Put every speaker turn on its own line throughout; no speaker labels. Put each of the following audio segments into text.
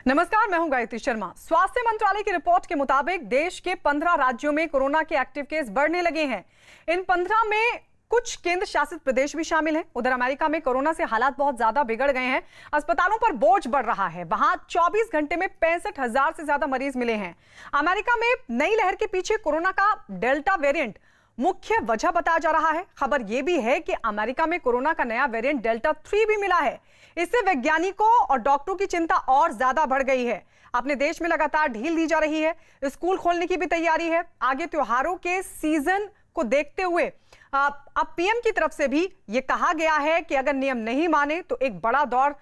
नमस्कार, मैं हूं गायत्री शर्मा। स्वास्थ्य मंत्रालय की रिपोर्ट के मुताबिक देश के 15 राज्यों में कोरोना के एक्टिव केस बढ़ने लगे हैं। इन 15 में कुछ केंद्र शासित प्रदेश भी शामिल हैं। उधर अमेरिका में कोरोना से हालात बहुत ज्यादा बिगड़ गए हैं। अस्पतालों पर बोझ बढ़ रहा है। वहां 24 घंटे में 65,000 से ज्यादा मरीज मिले हैं। अमेरिका में नई लहर के पीछे कोरोना का डेल्टा वेरिएंट मुख्य वजह बताया जा रहा है। खबर यह भी है कि अमेरिका में कोरोना का नया वेरिएंट डेल्टा 3 भी मिला है। इससे वैज्ञानिकों और डॉक्टरों की चिंता और ज्यादा बढ़ गई है। अपने देश में लगातार ढील दी जा रही है। स्कूल खोलने की भी तैयारी है। आगे त्योहारों के सीजन को देखते हुए अब पीएम की तरफ से भी यह कहा गया है कि अगर नियम नहीं माने तो एक बड़ा दौर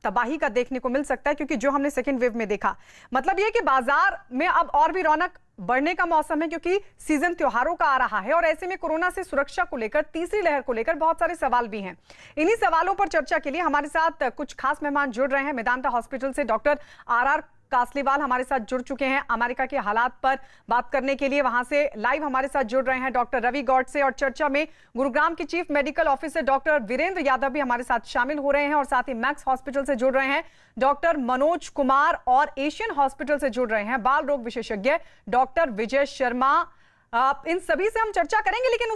तबाही का देखने को मिल सकता है, क्योंकि जो हमने सेकेंड वेव में देखा, मतलब यह कि बाजार में अब और भी रौनक बढ़ने का मौसम है, क्योंकि सीजन त्योहारों का आ रहा है। और ऐसे में कोरोना से सुरक्षा को लेकर, तीसरी लहर को लेकर बहुत सारे सवाल भी हैं। इन्हीं सवालों पर चर्चा के लिए हमारे साथ कुछ खास मेहमान जुड़ रहे हैं। मेदांता हॉस्पिटल से डॉक्टर आर कासलीवाल हमारे साथ जुड़ चुके हैं अमेरिका के हालात पर बात करने के लिए। वहां से लाइव हमारे साथ जुड़ रहे हैं डॉक्टर रवि गौड से, और चर्चा में गुरुग्राम के chief medical officer doctor Virendra Yadav भी हमारे साथ शामिल हो रहे हैं, और साथ ही मैक्स हॉस्पिटल से जुड़ रहे हैं डॉक्टर मनोज कुमार, और एशियन हॉस्पिटल से जुड़ रहे हैं बाल रोग विशेषज्ञ डॉक्टर विजय शर्मा। इन सभी से हम चर्चा करेंगे, लेकिन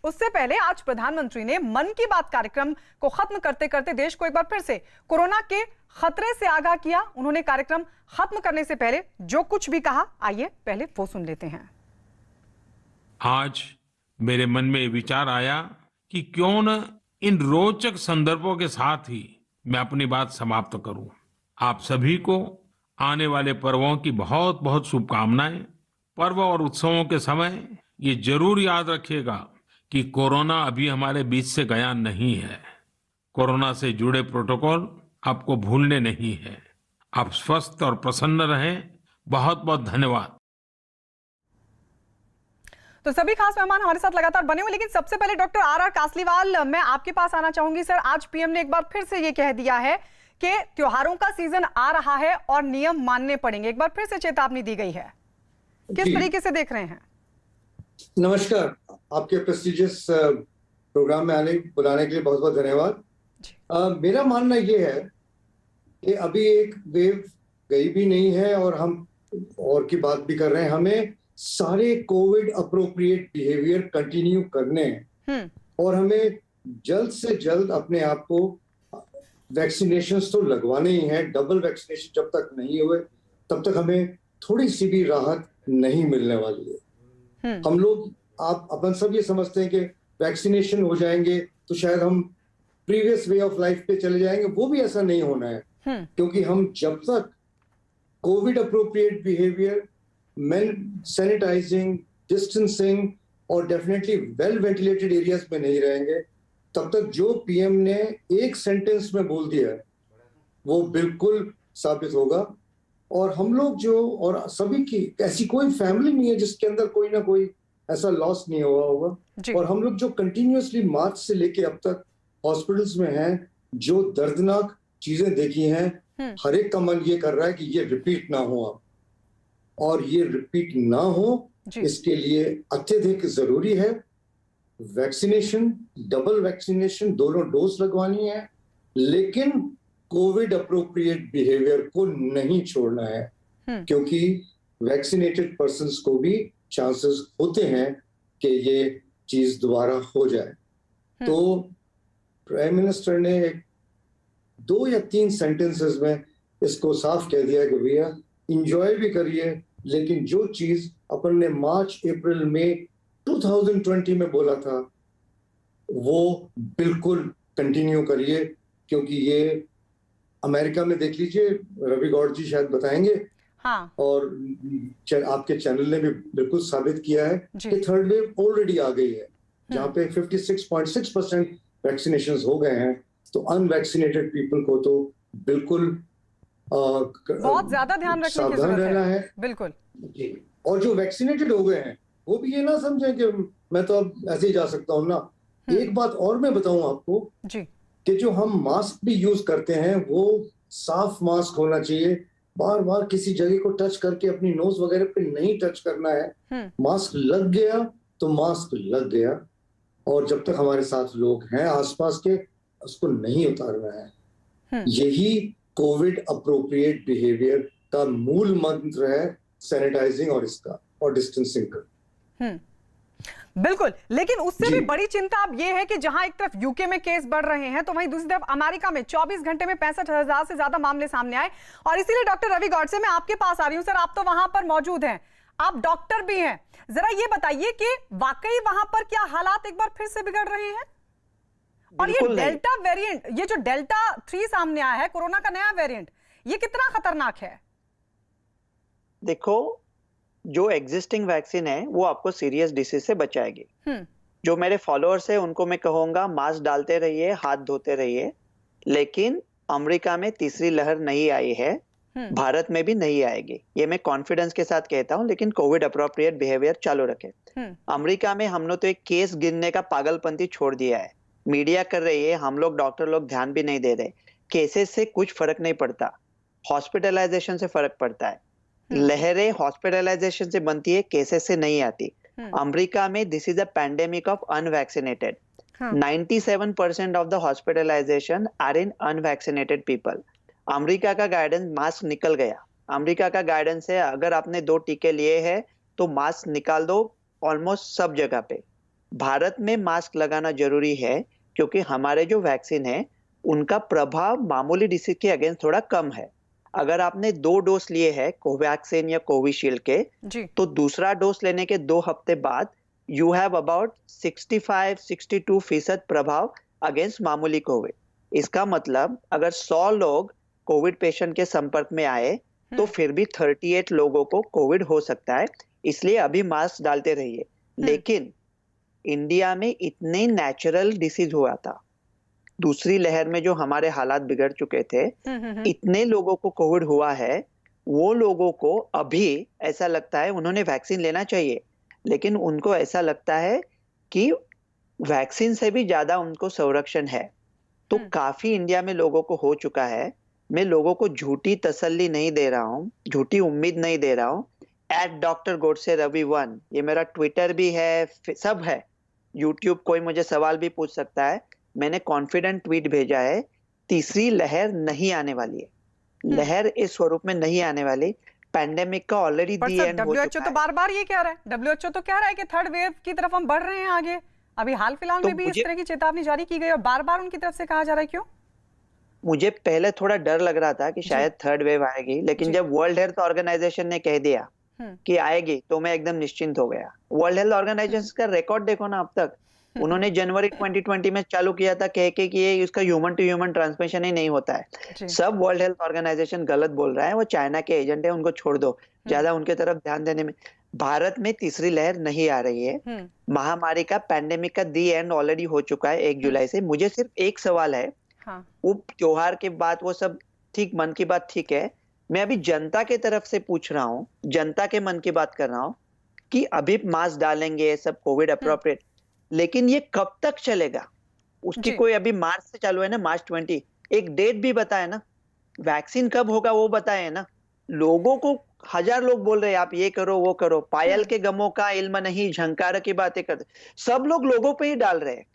उससे पहले आज प्रधानमंत्री ने मन की बात कार्यक्रम को खत्म करते करते देश को एक बार फिर से कोरोना के खतरे से आगाह किया। उन्होंने कार्यक्रम खत्म करने से पहले जो कुछ भी कहा, आइए पहले वो सुन लेते हैं।
आज मेरे मन में ये विचार आया कि क्यों न इन रोचक संदर्भों के साथ ही मैं अपनी बात समाप्त करूं। आप सभी को आने वाले पर्वों की बहुत बहुत शुभकामनाएं। पर्व और उत्सवों के समय ये जरूर याद रखिएगा कि कोरोना अभी हमारे बीच से गया नहीं है। कोरोना से जुड़े प्रोटोकॉल आपको भूलने नहीं है। आप स्वस्थ और प्रसन्न रहें। बहुत बहुत धन्यवाद।
तो सभी खास मेहमान हमारे साथ लगातार बने हुए, लेकिन सबसे पहले डॉक्टर आर कासलीवाल, मैं आपके पास आना चाहूंगी। सर, आज पीएम ने एक बार फिर से ये कह दिया है कि त्योहारों का सीजन आ रहा है और नियम मानने पड़ेंगे। एक बार फिर से चेतावनी दी गई है, किस तरीके से देख रहे हैं?
नमस्कार, आपके प्रेस्टिजियस प्रोग्राम में बुलाने के लिए बहुत बहुत धन्यवाद। मेरा मानना यह है कि अभी एक वेव गई भी नहीं है और हम और की बात भी कर रहे हैं। हमें सारे कोविड अप्रोप्रिएट बिहेवियर कंटिन्यू करने हैं और हमें जल्द से जल्द अपने आप को वैक्सीनेशंस तो लगवाने ही हैं। डबल वैक्सीनेशन जब तक नहीं हुए तब तक हमें थोड़ी सी भी राहत नहीं मिलने वाली है। हम लोग अपन सब ये समझते हैं कि वैक्सीनेशन हो जाएंगे तो शायद हम प्रीवियस वे ऑफ लाइफ पे चले जाएंगे। वो भी ऐसा नहीं होना है, क्योंकि हम जब तक covid appropriate behaviour, sanitising, distancing और डेफिनेटली वेल वेंटिलेटेड एरियाज में नहीं रहेंगे, तब तक जो पीएम ने एक सेंटेंस में बोल दिया है वो बिल्कुल साबित होगा। और हम लोग और सभी की ऐसी कोई फैमिली नहीं है जिसके अंदर कोई ना कोई ऐसा लॉस नहीं हुआ होगा। और हम लोग जो कंटिन्यूअसली मार्च से लेके अब तक हॉस्पिटल्स में हैं, जो दर्दनाक चीजें देखी हैं, हर एक का मन ये कर रहा है कि ये रिपीट ना हो अब, और ये रिपीट ना हो इसके लिए अत्यधिक जरूरी है वैक्सीनेशन, डबल वैक्सीनेशन, दोनों डोज लगवानी है, लेकिन कोविड अप्रोप्रिएट बिहेवियर को नहीं छोड़ना है, क्योंकि वैक्सीनेटेड पर्संस को भी चांसेस होते हैं कि ये चीज दोबारा हो जाए। तो प्राइम मिनिस्टर ने 2 या 3 सेंटेंसेस में इसको साफ कह दिया कि भैया इंजॉय भी करिए, लेकिन जो चीज अपन ने मार्च अप्रैल में 2020 में बोला था वो बिल्कुल कंटिन्यू करिए। क्योंकि ये अमेरिका में देख लीजिए, रवि गौड़ जी शायद बताएंगे,
हाँ। और
आपके चैनल ने भी बिल्कुल साबित किया है कि थर्ड वेव ऑलरेडी आ गई है, जहां पे 56.6% वैक्सीनेशंस हो गए हैं। तो अनवैक्सीनेटेड पीपल को तो बिल्कुल
बहुत ज्यादा ध्यान रखने की जरूरत
रहना है।
बिल्कुल
जी। और जो वैक्सीनेटेड हो गए हैं वो भी ये ना समझें कि मैं तो अब ऐसे ही जा सकता हूँ ना। एक बात और मैं बताऊं आपको
जी,
कि जो हम मास्क भी यूज करते हैं वो साफ मास्क होना चाहिए। बार बार किसी जगह को टच करके अपनी नोज वगैरह पे नहीं टच करना है। मास्क लग गया तो मास्क लग गया, और जब तक हमारे साथ लोग हैं आसपास के, उसको नहीं उतारना है। यही कोविड अप्रोप्रिएट बिहेवियर का मूल मंत्र है सैनिटाइजिंग और डिस्टेंसिंग का।
बिल्कुल, लेकिन उससे
जी।
भी बड़ी चिंता अब ये है कि जहां एक तरफ यूके में केस बढ़ रहे हैं तो वहीं दूसरी तरफ अमेरिका में 24 घंटे में 65,000 से ज्यादा मामले सामने आए। और इसीलिए डॉक्टर रवि गॉडसे मैं आपके पास आ रही हूं। सर, आप तो वहां पर मौजूद हैं, आप डॉक्टर भी हैं, जरा ये बताइए कि वाकई वहां पर क्या हालात एक बार फिर से बिगड़ रहे हैं? और ये डेल्टा वेरिएंट, ये जो डेल्टा 3 सामने आया है, कोरोना का नया वेरिएंट, ये कितना खतरनाक है?
देखो, जो एग्जिस्टिंग वैक्सीन है वो आपको सीरियस डिसीज से बचाएगी। जो मेरे फॉलोअर्स है उनको मैं कहूंगा मास्क डालते रहिए, हाथ धोते रहिए। लेकिन अमेरिका में तीसरी लहर नहीं आई है, भारत में भी नहीं आएगी, ये मैं कॉन्फिडेंस के साथ कहता हूं। लेकिन कोविड अप्रोप्रिएट बिहेवियर चालू रखे। अमेरिका में हम लोग तो एक केस गिनने का पागलपंती छोड़ दिया है। मीडिया कर रही है, हम लोग डॉक्टर लोग ध्यान भी नहीं दे रहे। केसेस से कुछ फर्क नहीं पड़ता, हॉस्पिटलाइजेशन से फर्क पड़ता है। लहरें हॉस्पिटलाइजेशन से बनती है, केसेस से नहीं आती। अमेरिका में this is a pandemic of unvaccinated. 97% of the hospitalisation are in unvaccinated people. America का गाइडेंस मास्क निकल गया। अमेरिका का गाइडेंस है अगर आपने 2 टीके लिए हैं तो मास्क निकाल दो ऑलमोस्ट सब जगह पे। भारत में मास्क लगाना जरूरी है क्योंकि हमारे जो वैक्सीन है उनका प्रभाव मामूली डिसीज के अगेंस्ट थोड़ा कम है। अगर आपने 2 डोज लिए हैं कोवैक्सीन या कोविशील्ड के
जी।
तो दूसरा डोज लेने के 2 हफ्ते बाद यू हैव अबाउट 65-62% प्रभाव अगेंस्ट मामूली कोविड। इसका मतलब अगर 100 लोग कोविड पेशेंट के संपर्क में आए तो फिर भी 38 लोगों को कोविड हो सकता है। इसलिए अभी मास्क डालते रहिए। लेकिन इंडिया में इतने नेचुरल डिसीज हुआ था, दूसरी लहर में जो हमारे हालात बिगड़ चुके थे, इतने लोगों को कोविड हुआ है, वो लोगों को अभी ऐसा लगता है उन्होंने वैक्सीन लेना चाहिए, लेकिन उनको ऐसा लगता है कि वैक्सीन से भी ज्यादा उनको संरक्षण है। तो काफी इंडिया में लोगों को हो चुका है। मैं लोगों को झूठी तसल्ली नहीं दे रहा हूँ, झूठी उम्मीद नहीं दे रहा हूँ। @drgodse_ravi1 ये मेरा ट्विटर भी है, सब है। यूट्यूब कोई मुझे सवाल भी पूछ सकता है। मैंने कॉन्फिडेंट ट्वीट भेजा है, तीसरी लहर नहीं आने वाली है। लहर इस स्वरूप में नहीं आने वाली। पैंडेमिक का ऑलरेडी दी एंड हो
WHO
चुका
तो
है।
बार-बार ये कह रहा है, WHO तो कह रहा है कि थर्ड वेव की तरफ हम बढ़ रहे हैं आगे। अभी हाल फिलहाल में भी इस तरह की चेतावनी जारी की गई और बार-बार उनकी तरफ से कहा जा रहा है, क्यों?
मुझे पहले थोड़ा डर लग रहा था कि शायद थर्ड वेव आएगी, लेकिन जब वर्ल्ड हेल्थ ऑर्गेनाइजेशन ने कह दिया कि आएगी तो मैं एकदम निश्चिंत हो गया। वर्ल्ड हेल्थ ऑर्गेनाइजेशन का रिकॉर्ड देखो ना, अब तक उन्होंने जनवरी 2020 में चालू किया था कह के कि ये इसका ह्यूमन टू ह्यूमन ट्रांसमिशन ही नहीं होता है। सब वर्ल्ड हेल्थ ऑर्गेनाइजेशन गलत बोल रहा है, वो चाइना के एजेंट है, उनको छोड़ दो, ज्यादा उनके तरफ ध्यान देने में। भारत में तीसरी लहर नहीं आ रही है। महामारी का पैंडेमिक का दी एंड ऑलरेडी हो चुका है 1 जुलाई से। मुझे सिर्फ एक सवाल है, वो त्योहार के बाद वो सब ठीक, मन की बात ठीक है, मैं अभी जनता के तरफ से पूछ रहा हूँ, जनता के मन की बात कर रहा हूँ कि अभी मास्क डालेंगे सब कोविड अप्रोप्रिएट, लेकिन ये कब तक चलेगा? उसकी कोई अभी मार्च से चालू है ना, मार्च 20, एक डेट भी बताए ना, वैक्सीन कब होगा वो बताए ना। लोगों को 1000 लोग बोल रहे हैं आप ये करो वो करो, पायल के गमों का इल्म नहीं, झंकार की बातें करते, सब लोग लोगों पे ही डाल रहे हैं।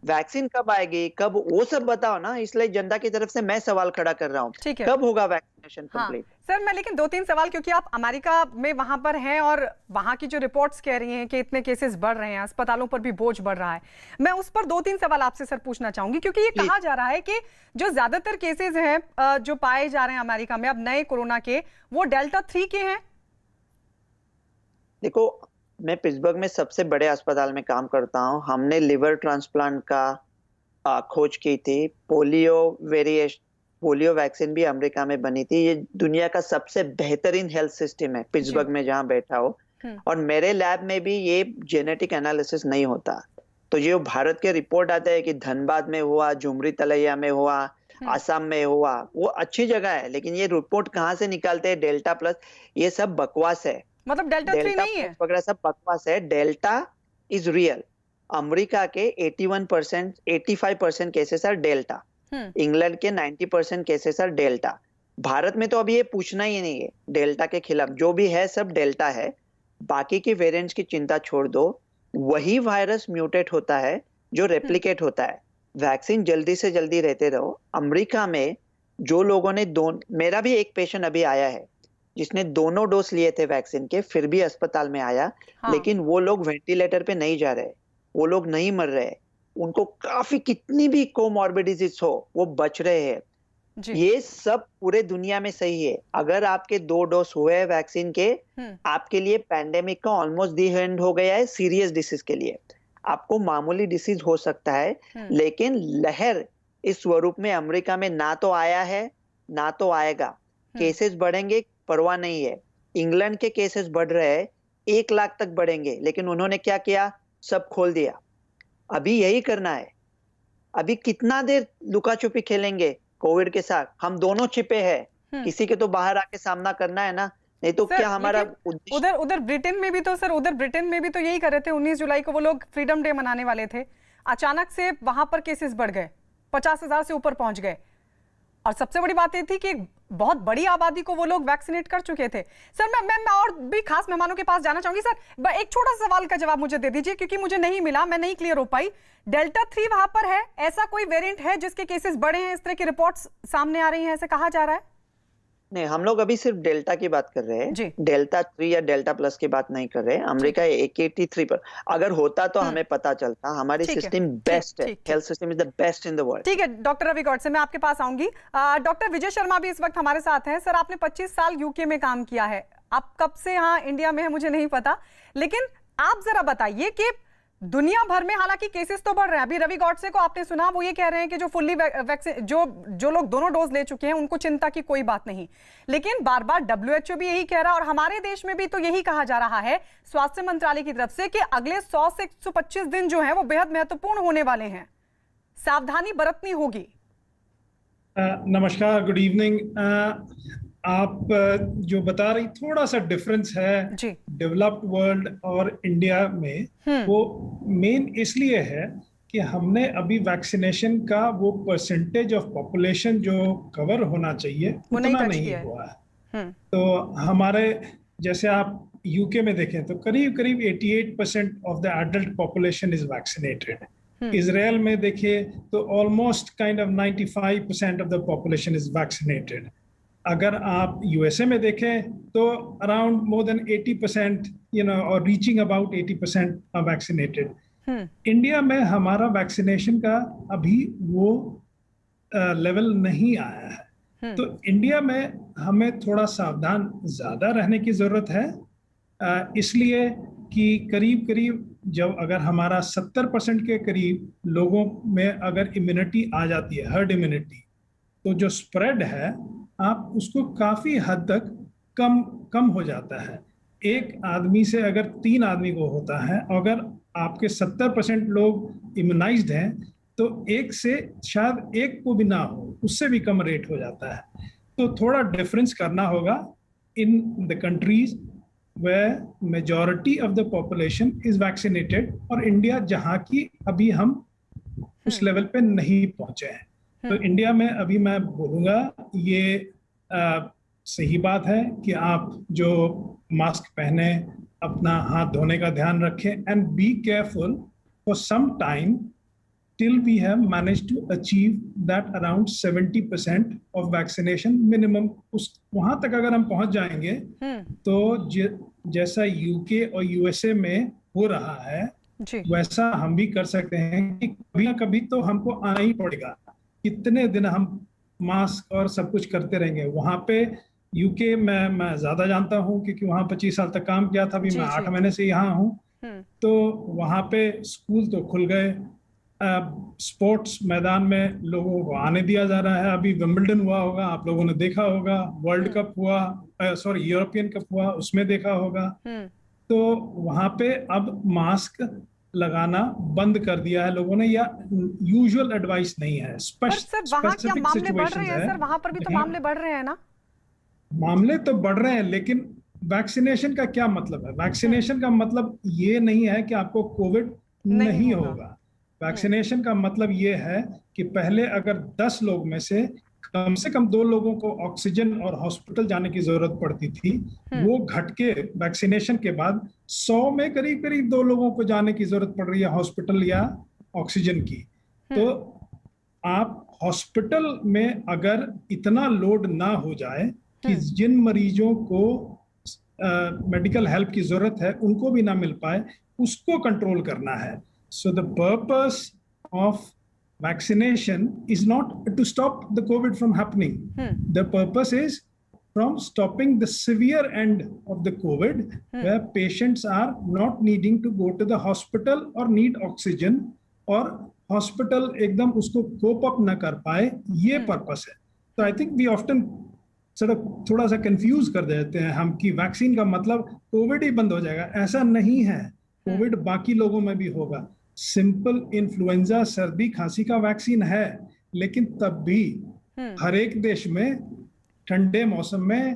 वैक्सीन कब आएगी, कब, वो सब बताओ ना। इसलिए जनता की तरफ से मैं सवाल खड़ा कर रहा हूँ, कब होगा वैक्सीनेशन कंप्लीट?
सर, मैं लेकिन 2-3 सवाल, क्योंकि आप अमेरिका में वहां पर हैं और वहां की जो रिपोर्ट्स कह रही हैं कि इतने केसेस बढ़ रहे हैं, अस्पतालों पर भी बोझ बढ़ रहा है, मैं उस पर 2-3 सवाल आपसे सर पूछना चाहूंगी, क्योंकि ये कहा जा रहा है कि जो ज्यादातर केसेस हैं जो पाए जा रहे हैं अमेरिका में अब नए कोरोना के, वो डेल्टा 3 के हैं।
देखो, मैं पिट्सबर्ग में सबसे बड़े अस्पताल में काम करता हूँ। हमने लिवर ट्रांसप्लांट का खोज की थी। पोलियो वैक्सीन भी अमेरिका में बनी थी। ये दुनिया का सबसे बेहतरीन हेल्थ सिस्टम है पिट्सबर्ग में जहाँ बैठा हो। और मेरे लैब में भी ये जेनेटिक एनालिसिस नहीं होता। तो ये भारत के रिपोर्ट आते हैं कि धनबाद में हुआ, झुमरी तलैया में हुआ, आसाम में हुआ, वो अच्छी जगह है, लेकिन ये रिपोर्ट कहाँ से निकालते हैं डेल्टा प्लस, ये सब बकवास है।
मतलब डेल्टा 3 नहीं है
वगैरह, सब बकवास है। Delta is real. अमेरिका के 85% केसेस आर डेल्टा। इंग्लैंड के 90% केसेस आर डेल्टा। भारत में तो अभी ये पूछना ही नहीं है डेल्टा के खिलाफ, जो भी है सब डेल्टा है। बाकी के वेरिएंट्स की चिंता छोड़ दो। वही वायरस म्यूटेट होता है जो रेप्लिकेट होता है। वैक्सीन जल्दी से जल्दी रहते रहो। अमेरिका में जो लोगों ने मेरा भी एक पेशेंट अभी आया है जिसने दोनों डोज लिए थे वैक्सीन के, फिर भी अस्पताल में आया।
हाँ।
लेकिन वो लोग वेंटिलेटर पे नहीं जा रहे, वो लोग नहीं मर रहे, उनको काफी कितनी भी कोमॉर्बिडिटीज हो वो बच रहे हैं।
जी।
ये सब पूरे दुनिया में सही है। अगर आपके 2 डोज हुए हैं वैक्सीन के, आपके लिए पैंडेमिक का ऑलमोस्ट दी एंड हो गया है सीरियस डिसीज के लिए। आपको मामूली डिसीज हो सकता है, लेकिन लहर इस स्वरूप में अमेरिका में ना तो आया है ना तो आएगा। केसेस बढ़ेंगे, परवाह नहीं है। इंग्लैंड के केसेस बढ़ रहे हैं, 1 लाख तक बढ़ेंगे, लेकिन उन्होंने क्या किया, सब खोल दिया। अभी यही करना है। अभी कितना देर लुका छुपी खेलेंगे कोविड के साथ? हम दोनों छिपे हैं, किसी के तो बाहर आके सामना करना है ना, नहीं तो क्या हमारा
उधर उधर ब्रिटेन में भी तो सर, उधर ब्रिटेन में भी तो यही कर रहे थे। 19 जुलाई को वो लोग फ्रीडम डे मनाने वाले थे, अचानक से वहां पर केसेस बढ़ गए, 50,000 से ऊपर पहुंच गए। और सबसे बड़ी बात ये थी कि बहुत बड़ी आबादी को वो लोग वैक्सीनेट कर चुके थे। सर मैं और भी खास मेहमानों के पास जाना चाहूंगी। सर एक छोटा सा सवाल का जवाब मुझे दे दीजिए, क्योंकि मुझे नहीं मिला, मैं नहीं क्लियर हो पाई। डेल्टा 3 वहां पर है, ऐसा कोई वेरिएंट है जिसके केसेस बढ़े हैं, इस तरह की रिपोर्ट्स सामने आ रही हैं, ऐसे कहा जा रहा है?
नहीं, हम लोग अभी सिर्फ डेल्टा की बात कर रहे हैं, डेल्टा 3 या डेल्टा प्लस की बात नहीं कर रहे हैं। अमेरिका 183 पर अगर होता तो हमें पता चलता। हमारी सिस्टम बेस्ट है, health system is the best in the world.
ठीक है डॉक्टर रवि गौड़ से मैं आपके पास आऊंगी। डॉक्टर विजय शर्मा भी इस वक्त हमारे साथ हैं। सर आपने 25 साल यूके में काम किया है, आप कब से यहाँ इंडिया में है मुझे नहीं पता, लेकिन आप जरा बताइए कि दुनिया भर में हालांकि केसेस तो बढ़ रहे हैं। अभी रवि गॉडसे को आपने सुना, वो ये कह रहे हैं कि जो फुल्ली वैक्सीन जो लोग दोनों डोज ले चुके हैं उनको चिंता की कोई बात नहीं, लेकिन बार बार WHO भी यही कह रहा है और हमारे देश में भी तो यही कहा जा रहा है स्वास्थ्य मंत्रालय की तरफ से कि अगले 100 से 125 दिन जो है वो बेहद महत्वपूर्ण होने वाले हैं, सावधानी बरतनी होगी।
नमस्कार, गुड इवनिंग। आप जो बता रही, थोड़ा सा डिफरेंस है डेवलप्ड वर्ल्ड और इंडिया में। वो मेन इसलिए है कि हमने अभी वैक्सीनेशन का वो परसेंटेज ऑफ पॉपुलेशन जो कवर होना चाहिए उतना नहीं हुआ है। तो हमारे जैसे आप यूके में देखें तो करीब करीब 88% of the adult population is vaccinated. Israel में देखें तो almost kind of 95% of the population is vaccinated. अगर आप यूएसए में देखें तो अराउंड मोर देन 80% और reaching about 80% are vaccinated. India में हमारा वैक्सीनेशन का अभी वो लेवल नहीं आया है। तो इंडिया में हमें थोड़ा सावधान ज्यादा रहने की जरूरत है, इसलिए कि करीब करीब जब अगर हमारा 70% के करीब लोगों में अगर इम्यूनिटी आ जाती है, हर्ड इम्यूनिटी, तो जो स्प्रेड है आप उसको काफी हद तक कम हो जाता है। एक आदमी से अगर 3 आदमी को होता है, अगर आपके 70% लोग इम्यूनाइज्ड हैं तो एक से शायद एक को भी ना हो, उससे भी कम रेट हो जाता है। तो थोड़ा डिफरेंस करना होगा in the countries where majority of the population is vaccinated, और इंडिया जहाँ की अभी हम उस लेवल पे नहीं पहुंचे हैं। तो इंडिया में अभी मैं बोलूँगा ये सही बात है कि आप जो मास्क पहने, अपना हाथ धोने का ध्यान रखें, and be careful for some time till we have managed to achieve that around 70% of vaccination minimum. उस वहां तक अगर हम पहुंच जाएंगे तो जैसा यूके और यूएसए में हो रहा है वैसा हम भी कर सकते हैं कि कभी ना कभी तो हमको आना ही पड़ेगा। कितने दिन हम मास्क और सब कुछ करते रहेंगे? वहां पे यूके में मैं ज्यादा जानता हूँ क्योंकि वहां 25 साल तक काम किया था। अभी मैं 8 महीने से यहाँ हूँ। तो वहां पे स्कूल तो खुल गए, स्पोर्ट्स मैदान में लोगों को आने दिया जा रहा है। अभी विंबलडन हुआ होगा, आप लोगों ने देखा होगा, वर्ल्ड कप हुआ, सॉरी यूरोपियन कप हुआ, उसमें देखा होगा। तो वहां पे अब मास्क लगाना बंद कर दिया है लोगों ने, या यूजुअल एडवाइस नहीं है।
स्पेसिफिक सिचुएशंस है, सर वहां पर भी तो मामले बढ़ रहे हैं ना? मामले
तो बढ़ रहे हैं, लेकिन वैक्सीनेशन का क्या मतलब है? वैक्सीनेशन का मतलब ये नहीं है कि आपको कोविड नहीं होगा। वैक्सीनेशन का मतलब ये है कि पहले अगर 10 लोग में से कम 2 लोगों को ऑक्सीजन और हॉस्पिटल जाने की जरूरत पड़ती थी, वो घट के वैक्सीनेशन के बाद 100 में करीब 2 लोगों को जाने की जरूरत पड़ रही है हॉस्पिटल या ऑक्सीजन की। तो आप हॉस्पिटल में अगर इतना लोड ना हो जाए कि जिन मरीजों को मेडिकल हेल्प की जरूरत है उनको भी ना मिल पाए, उसको कंट्रोल करना है. So the purpose of vaccination is not to stop the COVID from happening. The purpose is from stopping the severe end of the COVID, where patients are not needing to go to the hospital or need oxygen, or hospital एकदम उसको cope up ना कर पाए, ये purpose है. तो I think we often थोड़ा सा कंफ्यूज कर देते हैं हम कि वैक्सीन का मतलब कोविड ही बंद हो जाएगा. ऐसा नहीं है. कोविड बाकी लोगों में भी होगा. सिंपल इन्फ्लुएंजा, सर्दी खांसी का वैक्सीन है, लेकिन तब भी हर एक देश में ठंडे मौसम में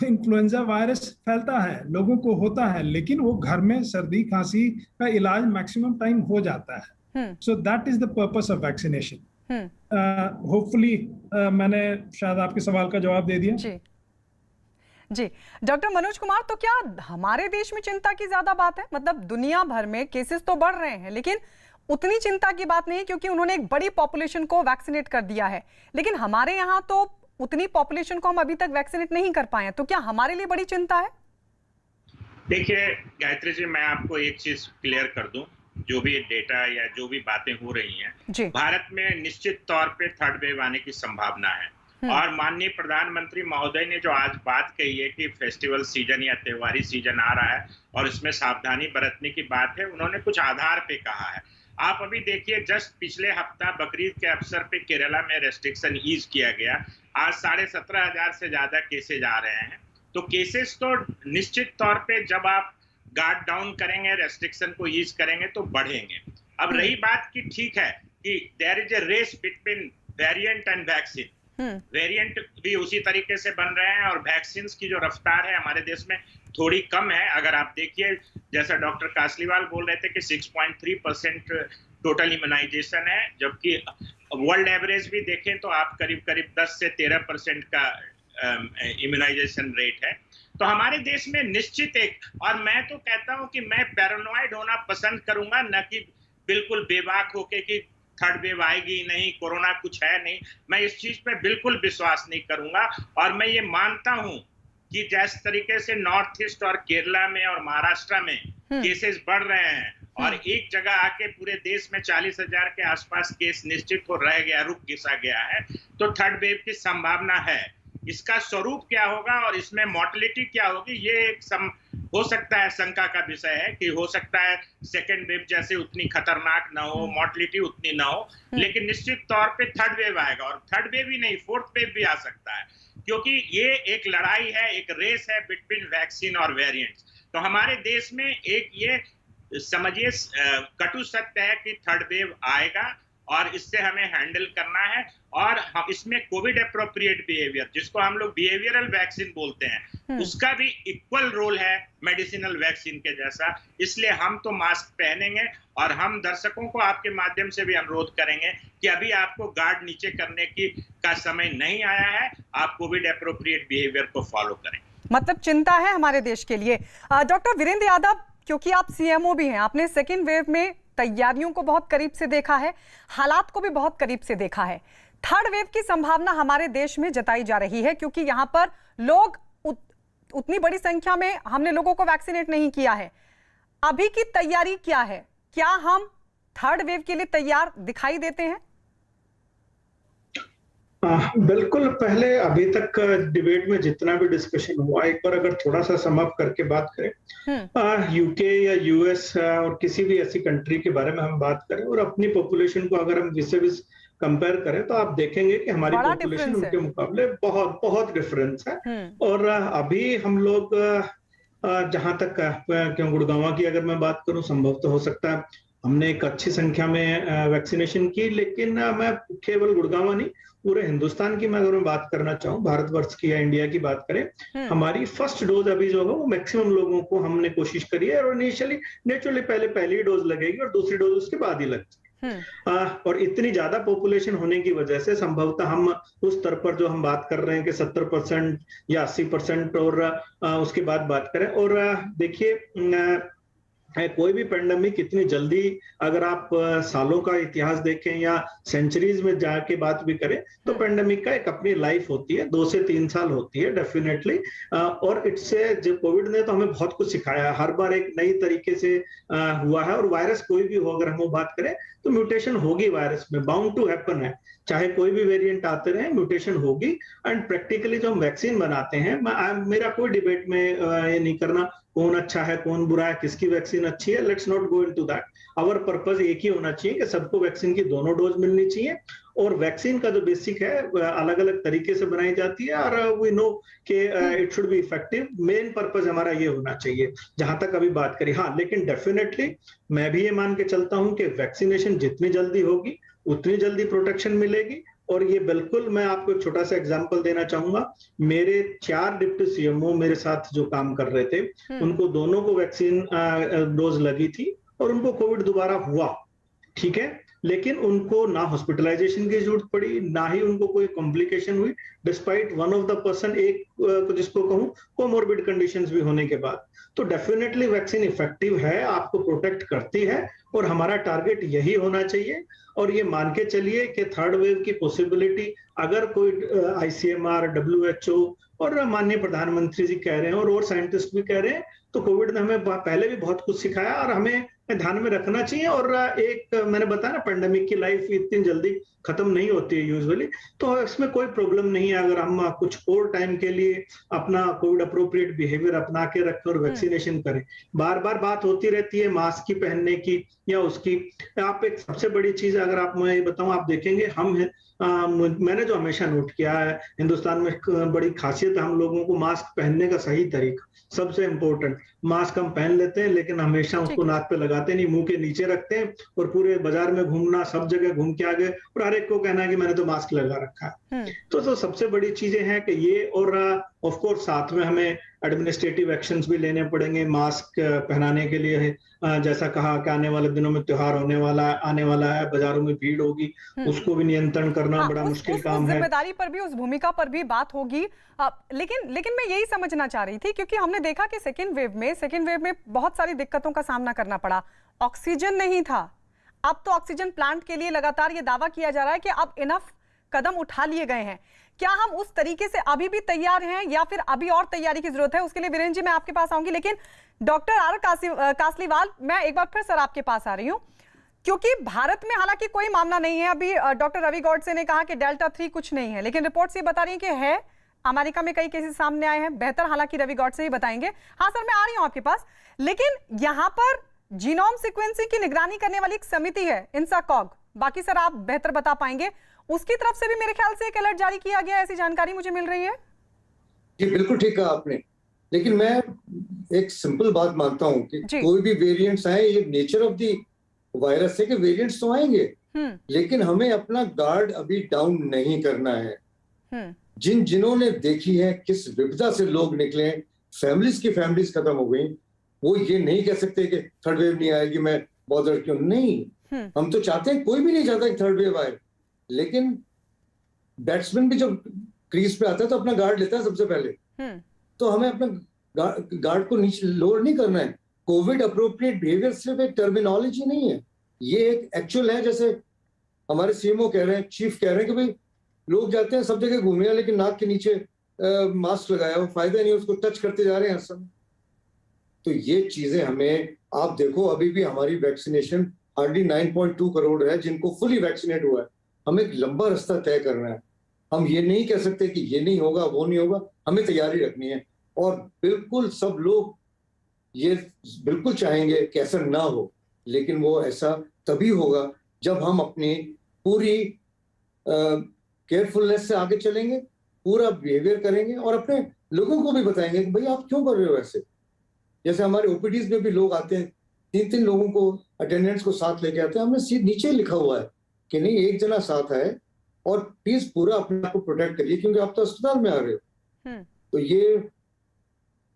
इन्फ्लुएंजा वायरस फैलता है, लोगों को होता है, लेकिन वो घर में सर्दी खांसी का इलाज मैक्सिमम टाइम हो जाता है. So that is the purpose of vaccination. Hopefully मैंने शायद आपके सवाल का जवाब दे दिया.
जी डॉक्टर मनोज कुमार, तो क्या हमारे देश में चिंता की ज्यादा बात है? मतलब दुनिया भर में केसेस तो बढ़ रहे हैं, लेकिन उतनी चिंता की बात नहीं है क्योंकि उन्होंने एक बड़ी पॉपुलेशन को वैक्सीनेट कर दिया है. लेकिन हमारे यहाँ तो उतनी पॉपुलेशन को हम अभी तक वैक्सीनेट नहीं कर पाए हैं. तो क्या हमारे लिए बड़ी चिंता है?
देखिए गायत्री जी, मैं आपको एक चीज क्लियर कर दूं. जो भी डेटा या जो भी बातें हो रही हैं, भारत में निश्चित तौर पे थर्ड वेव आने की संभावना है. और माननीय प्रधानमंत्री महोदय ने जो आज बात कही है कि फेस्टिवल सीजन या त्योहारी सीजन आ रहा है और इसमें सावधानी बरतने की बात है, उन्होंने कुछ आधार पे कहा है. आप अभी देखिए, जस्ट पिछले हफ्ता बकरीद के अवसर पे केरला में रेस्ट्रिक्शन ईज किया गया. आज 17,500 से ज्यादा केसेज आ रहे हैं. तो केसेस तो निश्चित तौर पे जब आप गार्ड डाउन करेंगे, रेस्ट्रिक्शन को ईज करेंगे तो बढ़ेंगे. अब रही बात कि ठीक है कि there is a race between variant and vaccine. Variant भी उसी तरीके से बन रहे हैं और वैक्सीन की जो रफ्तार है हमारे देश में थोड़ी कम है. अगर आप देखिए, जैसा डॉक्टर कासलीवाल बोल रहे थे कि 6.3% टोटल इम्यूनाइजेशन है, जबकि वर्ल्ड एवरेज भी देखें तो आप करीब 10 से 13% का इम्यूनाइजेशन रेट है. तो हमारे देश में निश्चित एक, और मैं तो कहता हूं कि मैं पैरानॉइड होना पसंद करूंगा, न कि बिल्कुल बेबाक होके कि थर्ड वेव आएगी नहीं, कोरोना कुछ है नहीं. मैं इस चीज पे बिल्कुल विश्वास नहीं करूंगा. और मैं ये मानता हूं कि जिस तरीके से नॉर्थ ईस्ट और केरला में और महाराष्ट्र में केसेस बढ़ रहे हैं और एक जगह आके पूरे देश में 40,000 के आसपास केस निश्चित हो रह गया, रुक घिसा गया है, तो थर्ड वेव की संभावना है. इसका स्वरूप क्या होगा और इसमें मॉर्टेलिटी क्या होगी, ये एक हो सकता है शंका का विषय है कि हो सकता है सेकेंड वेव जैसे उतनी खतरनाक ना हो, मॉर्टेलिटी उतनी ना हो, लेकिन निश्चित तौर पे थर्ड वेव आएगा. और थर्ड वेव ही नहीं, फोर्थ वेव भी आ सकता है, क्योंकि ये एक लड़ाई है, एक रेस है बिटवीन वैक्सीन और वेरिएंट्स. तो हमारे देश में एक ये समझिए कटु सत्य है कि थर्ड वेव आएगा और इससे हमें हैंडल करना है. और इसमें कोविड एप्रोप्रिएट बिहेवियर, जिसको हम लोग बिहेवियरल वैक्सीन बोलते हैं, उसका भी इक्वल रोल है मेडिसिनल वैक्सीन के जैसा. इसलिए हम तो मास्क पहनेंगे और हम दर्शकों को आपके माध्यम से भी अनुरोध करेंगे कि अभी आपको गार्ड नीचे करने का समय नहीं आया है. आप कोविड एप्रोप्रिएट बिहेवियर को फॉलो करें.
मतलब चिंता है हमारे देश के लिए. डॉक्टर वीरेंद्र यादव, क्योंकि आप सीएमओ भी हैं, आपने सेकेंड वेव में तैयारियों को बहुत करीब से देखा है, हालात को भी बहुत करीब से देखा है. थर्ड वेव की संभावना हमारे देश में जताई जा रही है क्योंकि यहाँ पर लोग उतनी बड़ी संख्या में हमने लोगों को वैक्सीनेट नहीं किया है. अभी की तैयारी क्या है? क्या हम थर्ड वेव के लिए तैयार दिखाई देते हैं?
बिल्कुल. पहले अभी तक डिबेट में जितना भी डिस्कशन हुआ, एक बार अगर थोड़ा सा समाप्त करके बात करें, यूके या यूएस और किसी भी ऐसी कंट्री के बारे में हम बात करें और अपनी पॉपुलेशन को अगर हम विस कंपेयर करें, तो आप देखेंगे कि हमारी पॉपुलेशन उनके मुकाबले बहुत बहुत डिफरेंस है. और अभी हम लोग जहां तक क्यों गुड़गांव की अगर मैं बात करूं, संभव तो हो सकता है हमने एक अच्छी संख्या में वैक्सीनेशन की, लेकिन मैं केवल गुड़गांव नहीं, पूरे हिंदुस्तान की मैं अगर मैं बात करना चाहूँ, भारतवर्ष की या इंडिया की बात करें, हमारी फर्स्ट डोज अभी जो है वो मैक्सिमम लोगों को हमने कोशिश करी है. और इनिशियली नेचुरली पहले पहली डोज लगेगी और दूसरी डोज उसके बाद ही लगेगी. और इतनी ज्यादा पॉपुलेशन होने की वजह से संभवतः हम उस स्तर पर जो हम बात कर रहे हैं कि 70% या 80% और उसके बाद बात करें. और देखिए है। कोई भी पेंडेमिक इतनी जल्दी, अगर आप सालों का इतिहास देखें या सेंचुरीज में जाके बात भी करें, तो पेंडेमिक का एक अपनी लाइफ होती है, 2 से 3 साल होती है डेफिनेटली। और इससे जो कोविड ने तो हमें बहुत कुछ सिखाया, हर बार एक नई तरीके से हुआ है। और वायरस कोई भी हो, अगर हम बात करें तो म्यूटेशन होगी वायरस में, बाउंड टू हैपन है, चाहे कोई भी वेरिएंट आते रहे, म्यूटेशन होगी। एंड प्रैक्टिकली जो हम वैक्सीन बनाते हैं, मेरा कोई डिबेट में ये नहीं करना कौन अच्छा है कौन बुरा है, किसकी वैक्सीन अच्छी है, let's not go into that. Our purpose एक ही होना चाहिए कि सबको वैक्सीन की दोनों डोज मिलनी चाहिए। और वैक्सीन का जो बेसिक है अलग अलग तरीके से बनाई जाती है, और वी नो कि it should be effective. Main purpose हमारा ये होना चाहिए जहां तक अभी बात करी। हाँ, लेकिन डेफिनेटली मैं भी ये मान के चलता हूं कि वैक्सीनेशन जितनी जल्दी होगी उतनी जल्दी प्रोटेक्शन मिलेगी। और ये बिल्कुल, मैं आपको एक छोटा सा एग्जांपल देना चाहूंगा। मेरे 4 डिप्टी सीएमओ मेरे साथ जो काम कर रहे थे, उनको दोनों को वैक्सीन डोज लगी थी और उनको कोविड दोबारा हुआ, ठीक है, लेकिन उनको ना हॉस्पिटलाइजेशन की जरूरत पड़ी, ना ही उनको कोई कॉम्प्लिकेशन हुई, despite one of the person, एक जिसको कहूं कोमोर्बिड कंडीशंस भी होने के बाद। तो डेफिनेटली वैक्सीन इफेक्टिव है, आपको प्रोटेक्ट करती है, और हमारा टारगेट यही होना चाहिए। और ये मान के चलिए कि थर्ड वेव की पॉसिबिलिटी, अगर कोई आईसीएमआर, WHO और माननीय प्रधानमंत्री जी कह रहे हैं और साइंटिस्ट भी कह रहे हैं, तो कोविड ने हमें पहले भी बहुत कुछ सिखाया और हमें ध्यान में रखना चाहिए। और एक मैंने बताया ना, पेंडेमिक की लाइफ इतनी जल्दी खत्म नहीं होती है यूजुअली, तो इसमें कोई प्रॉब्लम नहीं है अगर हम कुछ और टाइम के लिए अपना कोविड अप्रोप्रिएट बिहेवियर अपना के रखें और वैक्सीनेशन करें। बार बार बात होती रहती है मास्क की पहनने की या उसकी। आप एक सबसे बड़ी चीज अगर आप मैं बताऊं, आप देखेंगे मैंने जो हमेशा नोट किया है, हिंदुस्तान में बड़ी खासियत है हम लोगों को मास्क पहनने का सही तरीका, सबसे इंपॉर्टेंट। मास्क हम पहन लेते हैं लेकिन हमेशा उसको नाक पे लगाते नहीं, मुंह के नीचे रखते हैं, और पूरे बाजार में घूमना, सब जगह घूम के आ गए और हर एक को कहना है कि मैंने तो मास्क लगा रखा है। तो सबसे बड़ी चीजें हैं कि ये, और ऑफ कोर्स साथ में हमें एडमिनिस्ट्रेटिव एक्शंस भी लेने पड़ेंगे मास्क पहनाने के लिए। जैसा कहा कि आने वाले दिनों में त्योहार आने वाला है, बाजारों में भीड़ होगी, उसको भी नियंत्रण करना बड़ा मुश्किल काम है।
जिम्मेदारी पर भी, उस भूमिका पर भी बात होगी। लेकिन मैं यही समझना चाह रही थी, क्योंकि हमने देखा कि सेकेंड वेव में बहुत सारी दिक्कतों का सामना करना पड़ा। ऑक्सीजन नहीं था, अब तो ऑक्सीजन प्लांट के लिए लगातार ये दावा किया जा रहा है कि अब इनफ कदम उठा लिए गए हैं। क्या हम उस तरीके से अभी भी तैयार हैं या फिर अभी और तैयारी की जरूरत है? उसके लिए वीरेंद्र जी मैं आपके पास आऊंगी, लेकिन डॉक्टर आर कासलीवाल, मैं एक बार फिर सर आपके पास आ रही हूं, क्योंकि भारत में हालांकि कोई मामला नहीं है अभी। डॉक्टर रवि गॉडसे ने कहा कि डेल्टा 3 कुछ नहीं है, लेकिन रिपोर्ट्स ये बता रही है कि है। अमेरिका में कई केसेस सामने आए हैं, बेहतर हालांकि रवि गॉडसे ही बताएंगे। हाँ सर, मैं आ रही हूं आपके पास, लेकिन यहां पर जीनोम सीक्वेंसिंग की निगरानी करने वाली एक समिति है, INSACOG, बाकी सर आप बेहतर बता पाएंगे, उसकी तरफ से भी मेरे ख्याल से एक अलर्ट जारी किया गया, ऐसी जानकारी मुझे मिल रही है।
जी बिल्कुल ठीक कहा आपने, लेकिन मैं एक सिंपल बात मानता हूं कि कोई भी वेरिएंट्स आए, ये नेचर ऑफ द वायरस है कि वेरिएंट्स तो आएंगे, लेकिन हमें अपना गार्ड अभी डाउन नहीं करना है। जिन्होंने देखी है किस विपदा से लोग निकले, फैमिलीज खत्म हो गई, वो ये नहीं कह सकते कि थर्ड वेव नहीं आएगी, मैं बॉदर क्यों नहीं। हम तो चाहते हैं, कोई भी नहीं चाहता कि थर्ड वेव आए, लेकिन बैट्समैन भी जब क्रीज पे आता है तो अपना गार्ड लेता है सबसे पहले। तो हमें अपना गार्ड को नीचे लोअर नहीं करना है। कोविड अप्रोप्रिएट बिहेवियर सिर्फ एक टर्मिनोलॉजी नहीं है, ये एक एक्चुअल है। जैसे हमारे सीएमओ कह रहे हैं, चीफ कह रहे हैं कि भाई लोग जाते हैं सब जगह घूमने, लेकिन नाक के नीचे मास्क लगाया हो, फायदा नहीं, उसको टच करते जा रहे हैं हर समय। तो ये चीजें हमें, आप देखो अभी भी हमारी वैक्सीनेशन हार्डली 9.2 करोड़ है जिनको फुली वैक्सीनेट हुआ है। हमें एक लंबा रास्ता तय करना है। हम ये नहीं कह सकते कि ये नहीं होगा वो नहीं होगा, हमें तैयारी रखनी है। और बिल्कुल सब लोग ये बिल्कुल चाहेंगे कि ऐसा ना हो, लेकिन वो ऐसा तभी होगा जब हम अपनी पूरी केयरफुलनेस से आगे चलेंगे, पूरा बिहेवियर करेंगे और अपने लोगों को भी बताएंगे कि भाई आप क्यों कर रहे हो ऐसे। जैसे हमारे ओपीडीज में भी लोग आते हैं, 3 लोगों को अटेंडेंट्स को साथ लेके आते हैं, हमने सीट नीचे लिखा हुआ है कि नहीं एक जना साथ आए और प्लीज पूरा अपने आप को प्रोटेक्ट करिए, क्योंकि आप तो अस्पताल में आ रहे हो। तो ये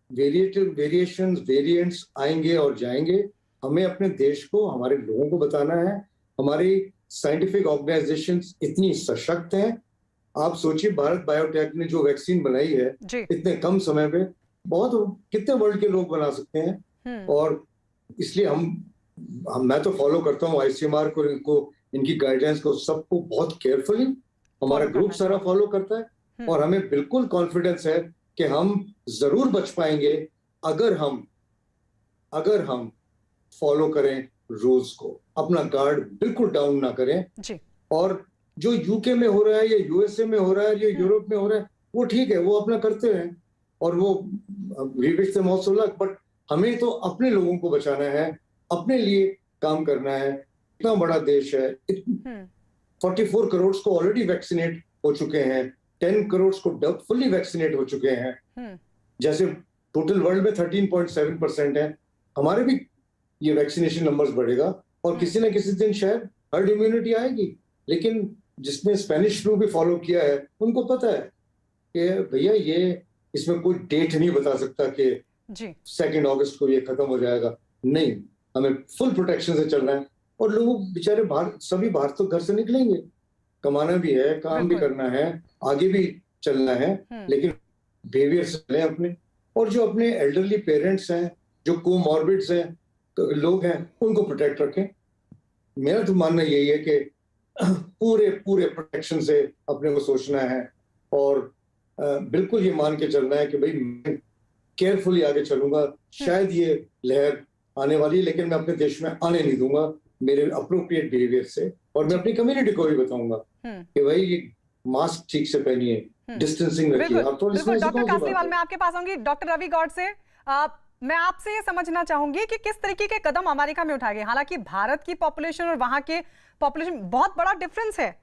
वेरिएंट्स आएंगे और जाएंगे। हमें अपने देश को, हमारे लोगों को बताना है। हमारी साइंटिफिक ऑर्गेनाइजेशंस इतनी सशक्त हैं। आप सोचिए, भारत बायोटेक ने जो वैक्सीन बनाई है इतने कम समय में, बहुत कितने वर्ल्ड के लोग बना सकते हैं। और इसलिए मैं तो फॉलो करता हूँ ICMR को, इनको, इनकी गाइडलाइंस को, सबको बहुत केयरफुली हमारा ग्रुप सारा फॉलो करता है। और हमें बिल्कुल कॉन्फिडेंस है कि हम जरूर बच पाएंगे अगर हम फॉलो करें रूल्स को, अपना गार्ड बिल्कुल डाउन ना करें
जी।
और जो यूके में हो रहा है या USA में हो रहा है या यूरोप में हो रहा है वो ठीक है, वो अपना करते हैं और वो we wish them also luck, but हमें तो अपने लोगों को बचाना है, अपने लिए काम करना है। इतना बड़ा देश है, 44 करोड़ को ऑलरेडी वैक्सीनेट हो चुके हैं, 10 करोड़ को फुल्ली वैक्सीनेट हो चुके हैं। जैसे टोटल वर्ल्ड में 13.7% है, हमारे भी ये वैक्सीनेशन नंबर्स बढ़ेगा और किसी न किसी दिन शायद हर्ड इम्यूनिटी आएगी। लेकिन जिसने स्पेनिश फ्लू भी फॉलो किया है उनको पता है कि भैया ये इसमें कोई डेट नहीं बता सकता कि 2 अगस्त को ये खत्म हो जाएगा। नहीं, हमें फुल प्रोटेक्शन से चलना है और लोग बेचारे सभी बाहर तो घर से निकलेंगे, कमाना भी है, काम भी करना है, आगे भी चलना है, लेकिन बिहेवियर से चलें अपने। और जो अपने एल्डरली पेरेंट्स हैं, जो कोमॉर्बिड्स हैं, लोग हैं, उनको प्रोटेक्ट रखें। मेरा तो मानना यही है कि पूरे प्रोटेक्शन से अपने को सोचना है और बिल्कुल ये मान के चलना है कि भाई मैं केयरफुली आगे चलूंगा। शायद ये लहर आने वाली है लेकिन मैं अपने देश में आने नहीं दूंगा मेरे अप्रोप्रिएट बिहेवियर से। और मैं अपनी कम्युनिटी को भी बताऊंगा कि भाई ये मास्क ठीक से पहनिए, डिस्टेंसिंग रखिए। आप तो
डॉक्टर कासलीवाल, मैं आपके पास आऊंगी। डॉक्टर रवि गौड़ से मैं आपसे ये समझना चाहूंगी कि किस तरीके के कदम अमेरिका में उठाए गए। हालांकि भारत की पॉपुलेशन और वहां के पॉपुलेशन बहुत बड़ा डिफरेंस है,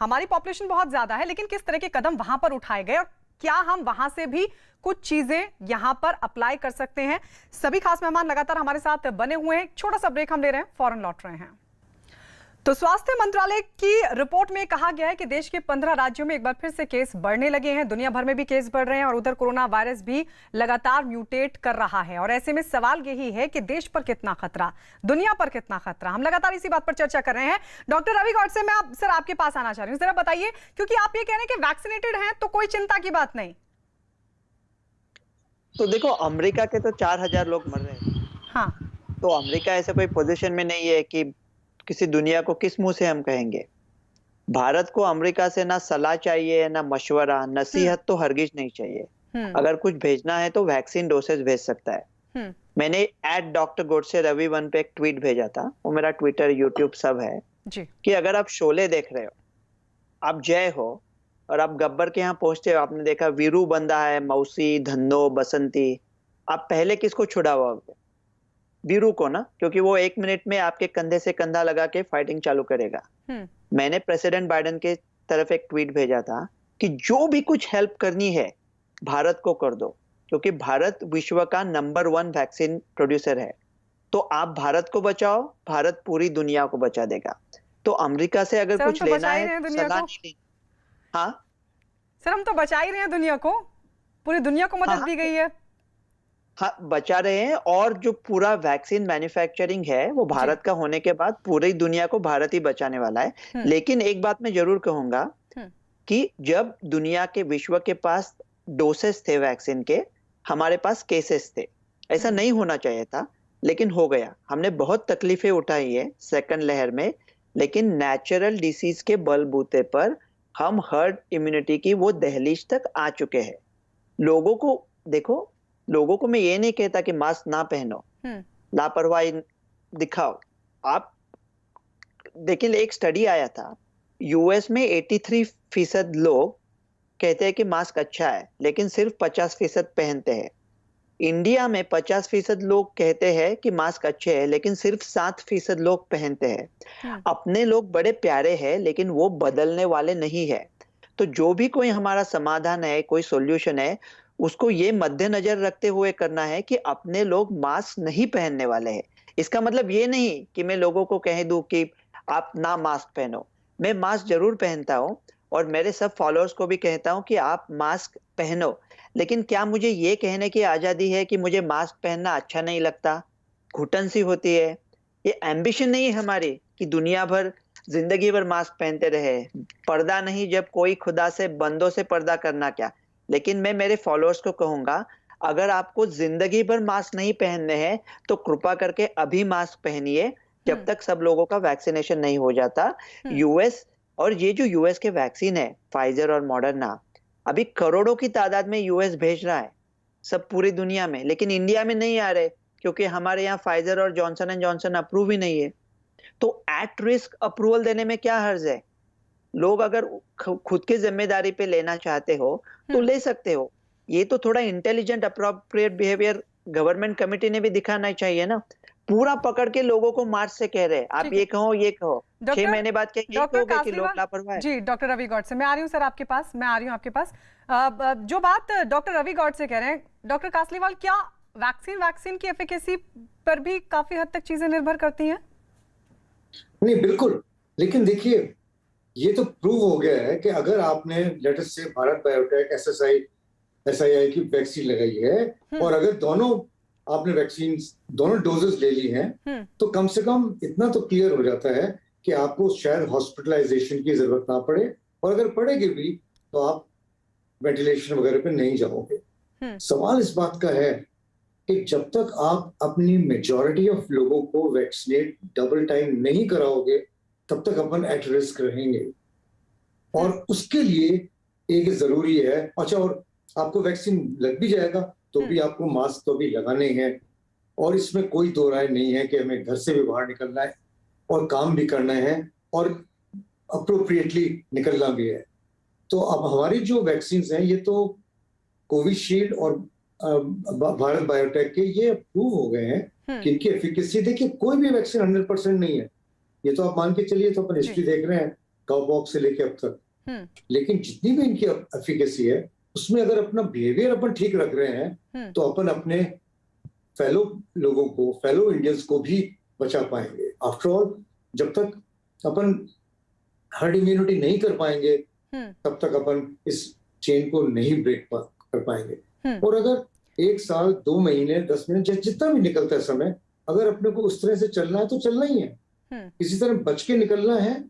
हमारी पॉपुलेशन बहुत ज्यादा है, लेकिन किस तरह के कदम वहां पर उठाए गए और क्या हम वहां से भी कुछ चीजें यहां पर अप्लाई कर सकते हैं। सभी खास मेहमान लगातार हमारे साथ बने हुए हैं। छोटा सा ब्रेक हम ले रहे हैं, फौरन लौट रहे हैं। तो स्वास्थ्य मंत्रालय की रिपोर्ट में कहा गया है कि देश के 15 राज्यों में एक बार फिर से केस बढ़ने लगे हैं। दुनिया भर में भी केस बढ़ रहे हैं और उधर कोरोना वायरस भी लगातार म्यूटेट कर रहा है। और ऐसे में सवाल यही है कि देश पर कितना खतरा, दुनिया पर कितना खतरा। हम लगातार इसी बात पर चर्चा कर रहे हैं। डॉक्टर रवि गौड़ से मैं सर आपके पास आना चाह रही हूँ। जरा बताइए, क्योंकि आप ये कह रहे हैं कि वैक्सीनेटेड हैं तो कोई चिंता की बात नहीं।
तो देखो, अमेरिका के तो 4000 लोग मर रहे हैं।
हाँ,
तो अमेरिका ऐसे कोई पोजीशन में नहीं है कि किसी दुनिया को किस मुंह से हम कहेंगे। भारत को अमेरिका से ना सलाह चाहिए, ना मशवरा, नसीहत तो हरगिज नहीं चाहिए। अगर कुछ भेजना है तो वैक्सीन डोसेज भेज सकता है। मैंने @डॉक्टर गोडसे रवि1 पे एक ट्वीट भेजा था, वो मेरा ट्विटर, यूट्यूब सब है
जी।
कि अगर आप शोले देख रहे हो, आप जय हो और आप गब्बर के यहाँ पहुंचते हो, आपने देखा वीरू बंदा है, मौसी, धन्नो, बसंती, आप पहले किसको छुड़ाओगे? वीरू को ना, क्योंकि वो 1 मिनट में आपके कंधे से कंधा लगा के फाइटिंग चालू करेगा। मैंने प्रेसिडेंट बाइडेन के तरफ एक ट्वीट भेजा था कि जो भी कुछ हेल्प करनी है भारत को कर दो, क्योंकि भारत विश्व का नंबर 1 वैक्सीन प्रोड्यूसर है। तो आप भारत को बचाओ, भारत पूरी दुनिया को बचा देगा। तो अमेरिका से अगर कुछ लेना है, सलाह नहीं। हाँ
सर, हम तो बचा ही रहे हैं दुनिया को, पूरी दुनिया को मदद दी गई है।
हाँ, बचा रहे हैं। और जो पूरा वैक्सीन मैन्युफैक्चरिंग है वो भारत का होने के बाद पूरी दुनिया को भारत ही बचाने वाला है। लेकिन एक बात मैं जरूर कहूंगा कि जब दुनिया के, विश्व के पास डोसेस थे वैक्सीन के, हमारे पास केसेस थे। ऐसा नहीं होना चाहिए था, लेकिन हो गया। हमने बहुत तकलीफें उठाई है सेकंड लहर में, लेकिन नेचुरल डिसीज के बलबूते पर हम हर्ड इम्यूनिटी की वो दहलीज तक आ चुके हैं। लोगों को देखो, लोगों को मैं ये नहीं कहता कि मास्क ना पहनो, लापरवाही दिखाओ। आप देखिए, एक स्टडी आया था, यूएस में 83% लोग कहते हैं कि मास्क अच्छा है, लेकिन सिर्फ 50% पहनते हैं। इंडिया में 50% लोग कहते हैं कि मास्क अच्छे हैं, लेकिन सिर्फ 7% लोग पहनते हैं। अपने लोग बड़े प्यारे हैं, लेकिन वो बदलने वाले नहीं है। तो जो भी कोई हमारा समाधान है, कोई सॉल्यूशन है, उसको ये मद्देनजर रखते हुए करना है कि अपने लोग मास्क नहीं पहनने वाले हैं। इसका मतलब ये नहीं कि मैं लोगों को कह दूं कि आप ना मास्क पहनो। मैं मास्क जरूर पहनता हूं और मेरे सब फॉलोअर्स को भी कहता हूं कि आप मास्क पहनो। लेकिन क्या मुझे ये कहने की आजादी है कि मुझे मास्क पहनना अच्छा नहीं लगता, घुटन सी होती है? ये एम्बिशन नहीं है हमारी कि दुनिया भर, जिंदगी भर मास्क पहनते रहे। पर्दा नहीं, जब कोई खुदा से, बंदों से पर्दा करना क्या। लेकिन मैं मेरे फॉलोअर्स को कहूंगा, अगर आपको जिंदगी भर मास्क नहीं पहनने हैं तो कृपा करके अभी मास्क पहनिए जब तक सब लोगों का वैक्सीनेशन नहीं हो जाता। यूएस और ये जो यूएस के वैक्सीन है फाइजर और मॉडर्ना, अभी करोड़ों की तादाद में यूएस भेज रहा है सब पूरी दुनिया में, लेकिन इंडिया में नहीं आ रहे क्योंकि हमारे यहाँ फाइजर और जॉनसन एंड जॉनसन अप्रूव ही नहीं है। तो एट रिस्क अप्रूवल देने में क्या हर्ज है? लोग अगर खुद की जिम्मेदारी पे लेना चाहते हो तो ले सकते हो। ये तो थोड़ा intelligent appropriate behaviour government committee ने भी दिखाना चाहिए ना। पूरा पकड़ के लोगों को मार्च से कह रहे आप ये कहो ये कहो, 6 महीने बाद क्या ये कहोगे कि लोग लापरवाह है?
जी डॉक्टर रवि गौड़ से मैं आ रही हूँ सर आपके पास, मैं आ रही हूँ आपके पास। जो बात डॉक्टर रवि गौड़ से कह रहे हैं डॉक्टर कासलीवाल, क्या वैक्सीन की एफिकेसी पर भी काफी हद तक चीजें निर्भर करती हैं?
नहीं बिल्कुल, लेकिन देखिए ये तो प्रूव हो गया है कि अगर आपने लेटेस्ट से भारत बायोटेक SSI की वैक्सीन लगाई है और अगर दोनों आपने वैक्सीन दोनों डोजेस ले ली हैं तो कम से कम इतना तो क्लियर हो जाता है कि आपको शायद हॉस्पिटलाइजेशन की जरूरत ना पड़े, और अगर पड़ेगी भी तो आप वेंटिलेशन वगैरह पे नहीं जाओगे। सवाल इस बात का है कि जब तक आप अपनी मेजॉरिटी ऑफ लोगों को वैक्सीनेट डबल टाइम नहीं कराओगे तब तक अपन एट रिस्क रहेंगे, और उसके लिए एक जरूरी है। अच्छा, और आपको वैक्सीन लग भी जाएगा तो भी आपको मास्क तो भी लगाने हैं, और इसमें कोई दो राय नहीं है कि हमें घर से भी बाहर निकलना है और काम भी करना है और अप्रोप्रिएटली निकलना भी है। तो अब हमारी जो वैक्सीन हैं ये तो कोविशील्ड और भारत बायोटेक के ये अप्रूव हो गए हैं कि इनकी एफिकेसी, देखिए कोई भी वैक्सीन 100% नहीं है, ये तो आप मान के चलिए, तो अपन हिस्ट्री देख रहे हैं काउपॉक्स से लेके अब तक। लेकिन जितनी भी इनकी एफिकेसी है उसमें अगर अपना बिहेवियर अपन ठीक रख रहे हैं तो अपन अपने फेलो लोगों को, फेलो इंडियंस को भी बचा पाएंगे। आफ्टर ऑल जब तक अपन हर्ड इम्यूनिटी नहीं कर पाएंगे तब तक अपन इस चेन को नहीं ब्रेक कर पाएंगे। और अगर 1 साल 2 महीने 10 महीने जितना भी निकलता है समय, अगर अपने को उस तरह से चलना है तो चलना ही है, किसी तरह बच के निकलना है,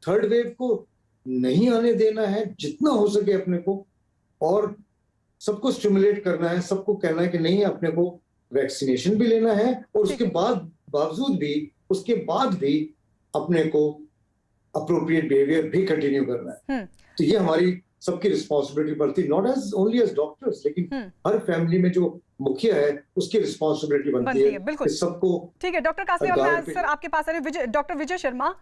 थर्ड वेव को नहीं आने देना है जितना हो सके अपने को, और सबको स्टिमुलेट करना है, सबको कहना है कि नहीं अपने को वैक्सीनेशन भी लेना है, और उसके उसके बाद भी अपने को अप्रोप्रिएट बिहेवियर भी कंटिन्यू करना है। तो ये हमारी सबकी रिस्पॉन्सिबिलिटी पड़ती है, not as only as doctors, लेकिन हर फैमिली में जो मुखिया है उसकी रिस्पॉन्सिबिलिटी बनती है बिल्कुल सबको।
ठीक है डॉक्टर कासलीवाल, सर आपके पास डॉक्टर विजय शर्मा,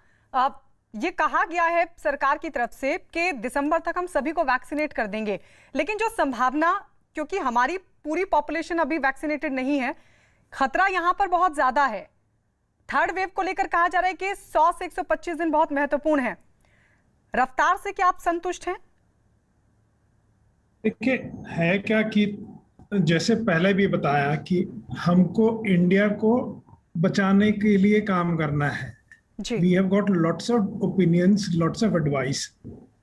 ये कहा गया है सरकार की तरफ से कि दिसंबर तक हम सभी को वैक्सीनेट कर देंगे, लेकिन जो संभावना, क्योंकि हमारी पूरी पॉपुलेशन अभी वैक्सीनेटेड नहीं है, खतरा यहां पर बहुत ज्यादा है। थर्ड वेव को लेकर कहा जा रहा है कि 100 से 125 दिन बहुत महत्वपूर्ण है। रफ्तार से क्या आप संतुष्ट हैं?
देखिए है क्या कि जैसे पहले भी बताया कि हमको इंडिया को बचाने के लिए काम करना है। We have got lots of opinions, lots of advice,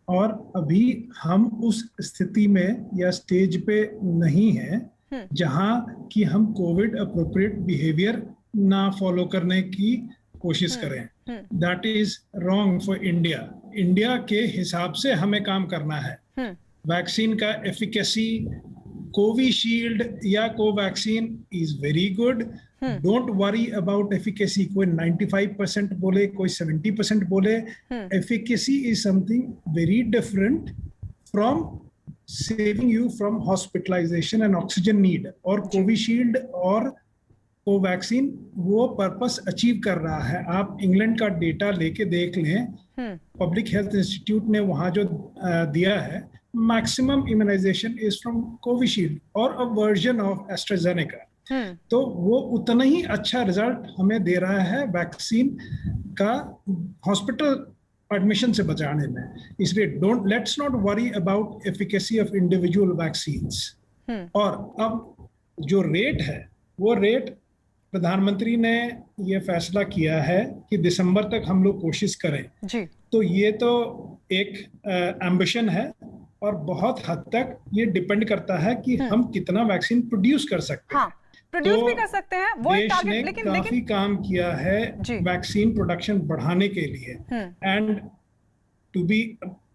और अभी हम उस स्थिति में या स्टेज पे नहीं है जहां कि हम कोविड अप्रोप्रिएट बिहेवियर ना फॉलो करने की कोशिश करें। That is wrong for India. India के हिसाब से हमें काम करना है। वैक्सीन का एफिकेसी, कोविशील्ड या Covaxin is very good, don't worry about efficacy. कोई 95% बोले, कोई 70% बोले, efficacy is something very different from saving you from hospitalisation and oxygen need. और कोविशील्ड और कोवैक्सीन वो पर्पस अचीव कर रहा है। आप इंग्लैंड का डेटा लेके देख लें, पब्लिक हेल्थ इंस्टीट्यूट ने वहां जो दिया है, maximum immunisation is from Covishield और अ वर्जन ऑफ एस्ट्राजेनेका। तो वो उतना ही अच्छा रिजल्ट हमें दे रहा है वैक्सीन का हॉस्पिटल एडमिशन से बचाने में। इसलिए let's not worry about efficacy of individual vaccines. और अब जो रेट है वो रेट प्रधानमंत्री ने ये फैसला किया है कि दिसंबर तक हम लोग कोशिश करें जी। तो ये तो एक एम्बिशन है, और बहुत हद तक ये डिपेंड करता है कि हम कितना वैक्सीन प्रोड्यूस कर सकते हैं।
प्रोड्यूस भी कर सकते हैं, वो
देश ने काफी काम किया है वैक्सीन प्रोडक्शन बढ़ाने के लिए। एंड टू बी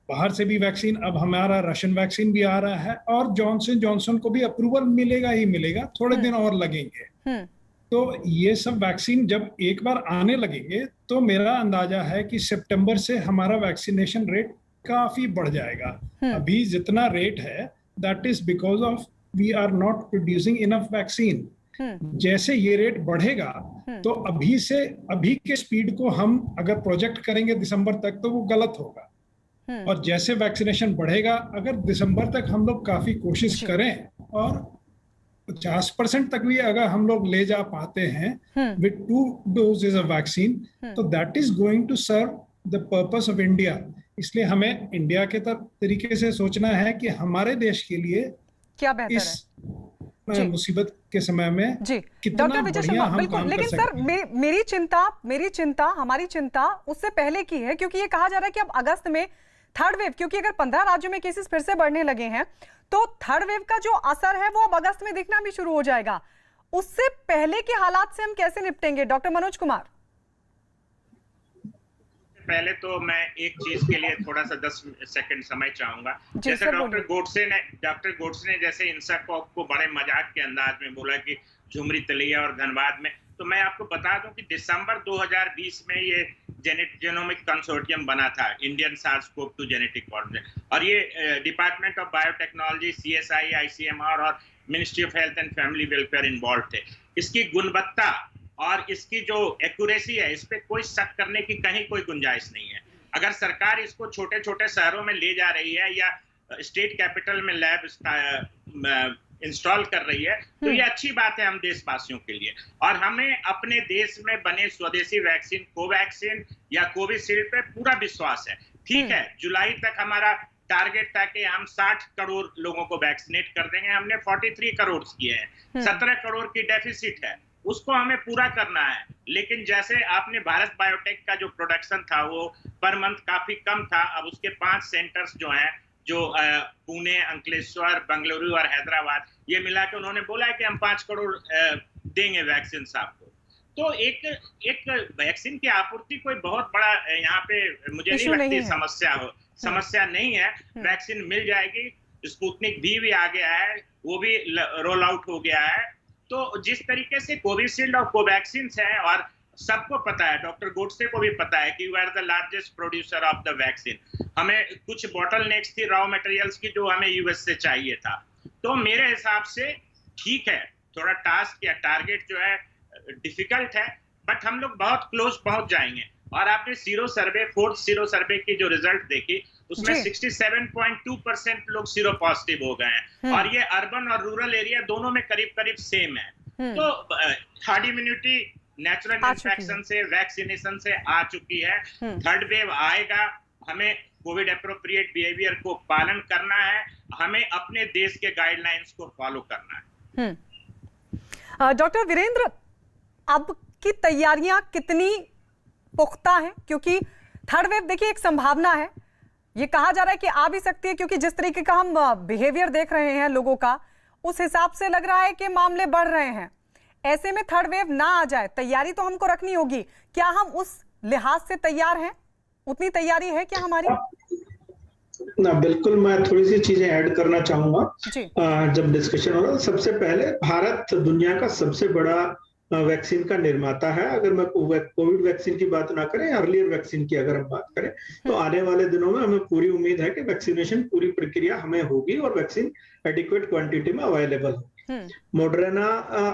बाहर से भी वैक्सीन, अब हमारा रशियन वैक्सीन भी आ रहा है और जॉनसन जॉनसन को भी अप्रूवल मिलेगा ही मिलेगा, थोड़े दिन और लगेंगे। तो ये सब वैक्सीन जब एक बार आने लगेंगे तो मेरा अंदाजा है कि सितंबर से हमारा वैक्सीनेशन रेट काफी बढ़ जाएगा। अभी जितना रेट है that is because of we are not producing enough vaccine. जैसे ये रेट बढ़ेगा तो अभी के स्पीड को हम अगर प्रोजेक्ट करेंगे दिसंबर तक तो वो गलत होगा। और जैसे वैक्सीनेशन बढ़ेगा, अगर दिसंबर तक हम लोग काफी कोशिश करें और 50% तक भी अगर हम लोग ले जा पाते हैं विद 2 डोजेज ऑफ वैक्सीन, तो that is going to serve the purpose of India. इसलिए हमें इंडिया के तरीके से सोचना है कि हमारे देश के लिए
क्या बेहतर
इस मुसीबत के समय में
जी
कितना
डॉक्टर विजय शर्मा, बिल्कुल। लेकिन सर मेरी चिंता हमारी चिंता उससे पहले की है, क्योंकि ये कहा जा रहा है कि अब अगस्त में थर्ड वेव, क्योंकि अगर 15 राज्यों में केसेस फिर से बढ़ने लगे हैं तो थर्ड वेव का जो असर है वो अब अगस्त में दिखना भी शुरू हो जाएगा। उससे पहले के हालात से हम कैसे निपटेंगे, डॉक्टर मनोज कुमार?
पहले तो मैं एक चीज के लिए थोड़ा सा 10 सेकंड समय चाहूंगा। जैसे डॉक्टर गोडसे ने जैसे इंसाकॉप को बड़े मजाक के अंदाज में बोला कि झुमरी तलैया और धनबाद में, तो मैं आपको बता दूं कि दिसंबर 2020 में ये जेनोमिक कंसोर्टियम बना था, इंडियन SARS-CoV-2 जेनेटिक कोऑर्डिनेशन, और ये department of biotechnology, CSI, ICMR और ministry of health and family welfare involve थे। इसकी गुणवत्ता और इसकी जो एक्यूरेसी है, इस पे कोई शक करने की कहीं कोई गुंजाइश नहीं है। अगर सरकार इसको छोटे छोटे शहरों में ले जा रही है या स्टेट कैपिटल में लैब इंस्टॉल कर रही है तो ये अच्छी बात है हम देशवासियों के लिए। और हमें अपने देश में बने स्वदेशी वैक्सीन कोवैक्सीन या कोविशील्ड पे पूरा विश्वास है। ठीक है, जुलाई तक हमारा टारगेट था कि हम 60 करोड़ लोगों को वैक्सीनेट कर देंगे, हमने 43 करोड़ किए हैं, 17 करोड़ की डेफिसिट है, उसको हमें पूरा करना है। लेकिन जैसे आपने भारत बायोटेक का जो प्रोडक्शन था वो पर मंथ काफी कम था, अब उसके 5 सेंटर्स जो हैं, जो पुणे, अंकलेश्वर, बेंगलुरु और हैदराबाद, ये मिला के उन्होंने बोला है कि हम 5 करोड़ देंगे वैक्सीन आपको। तो एक वैक्सीन की आपूर्ति कोई बहुत बड़ा यहाँ पे मुझे नहीं लगती समस्या नहीं है। वैक्सीन मिल जाएगी। स्पुतनिक भी आ गया है, वो भी रोल आउट हो गया है। तो जिस तरीके से कोविशील्ड और कोवैक्सीन है, और सबको पता है, डॉक्टर गोडसे को भी पता है कि we are the largest producer of the vaccine. हमें कुछ बॉटल नेक्स थी रॉ मटेरियल्स की जो हमें यूएस से चाहिए था। तो मेरे हिसाब से ठीक है, थोड़ा टास्क या टारगेट जो है डिफिकल्ट है, बट हम लोग बहुत क्लोज पहुंच जाएंगे। और आपने sero survey, 4th sero survey की जो रिजल्ट देखी, उसमें 67.2% लोग सीरो पॉजिटिव हो गए हैं, और ये अर्बन और रूरल एरिया दोनों में करीब करीब सेम है। तो हार्ड इम्यूनिटी नेचुरल इन्फेक्शन से, वैक्सीनेशन से आ चुकी है। थर्ड वेव आएगा, हमें कोविड एप्रोप्रिएट बिहेवियर को पालन करना है, हमें अपने देश के गाइडलाइंस को फॉलो करना है।
डॉक्टर वीरेंद्र, अब की तैयारियां कितनी पुख्ता हैं? क्योंकि थर्ड वेव देखिए एक संभावना है, ये कहा जा रहा है कि आ भी सकती है, क्योंकि जिस तरीके का हम बिहेवियर देख रहे हैं लोगों का, उस हिसाब से लग रहा है कि मामले बढ़ रहे हैं। ऐसे में थर्ड वेव ना आ जाए, तैयारी तो हमको रखनी होगी। क्या हम उस लिहाज से तैयार हैं? उतनी तैयारी है क्या हमारी?
ना, बिल्कुल। मैं थोड़ी सी चीजें ऐड करना चाहूंगा। जब डिस्कशन हो रहा, सबसे पहले भारत दुनिया का सबसे बड़ा वैक्सीन का निर्माता है। अगर मैं कोविड वैक्सीन की बात ना करें, अर्लियर वैक्सीन की अगर हम बात करें, तो आने वाले दिनों में हमें पूरी उम्मीद है कि वैक्सीनेशन पूरी प्रक्रिया हमें होगी और वैक्सीन एडिक्वेट क्वांटिटी में अवेलेबल होगी। मॉडर्ना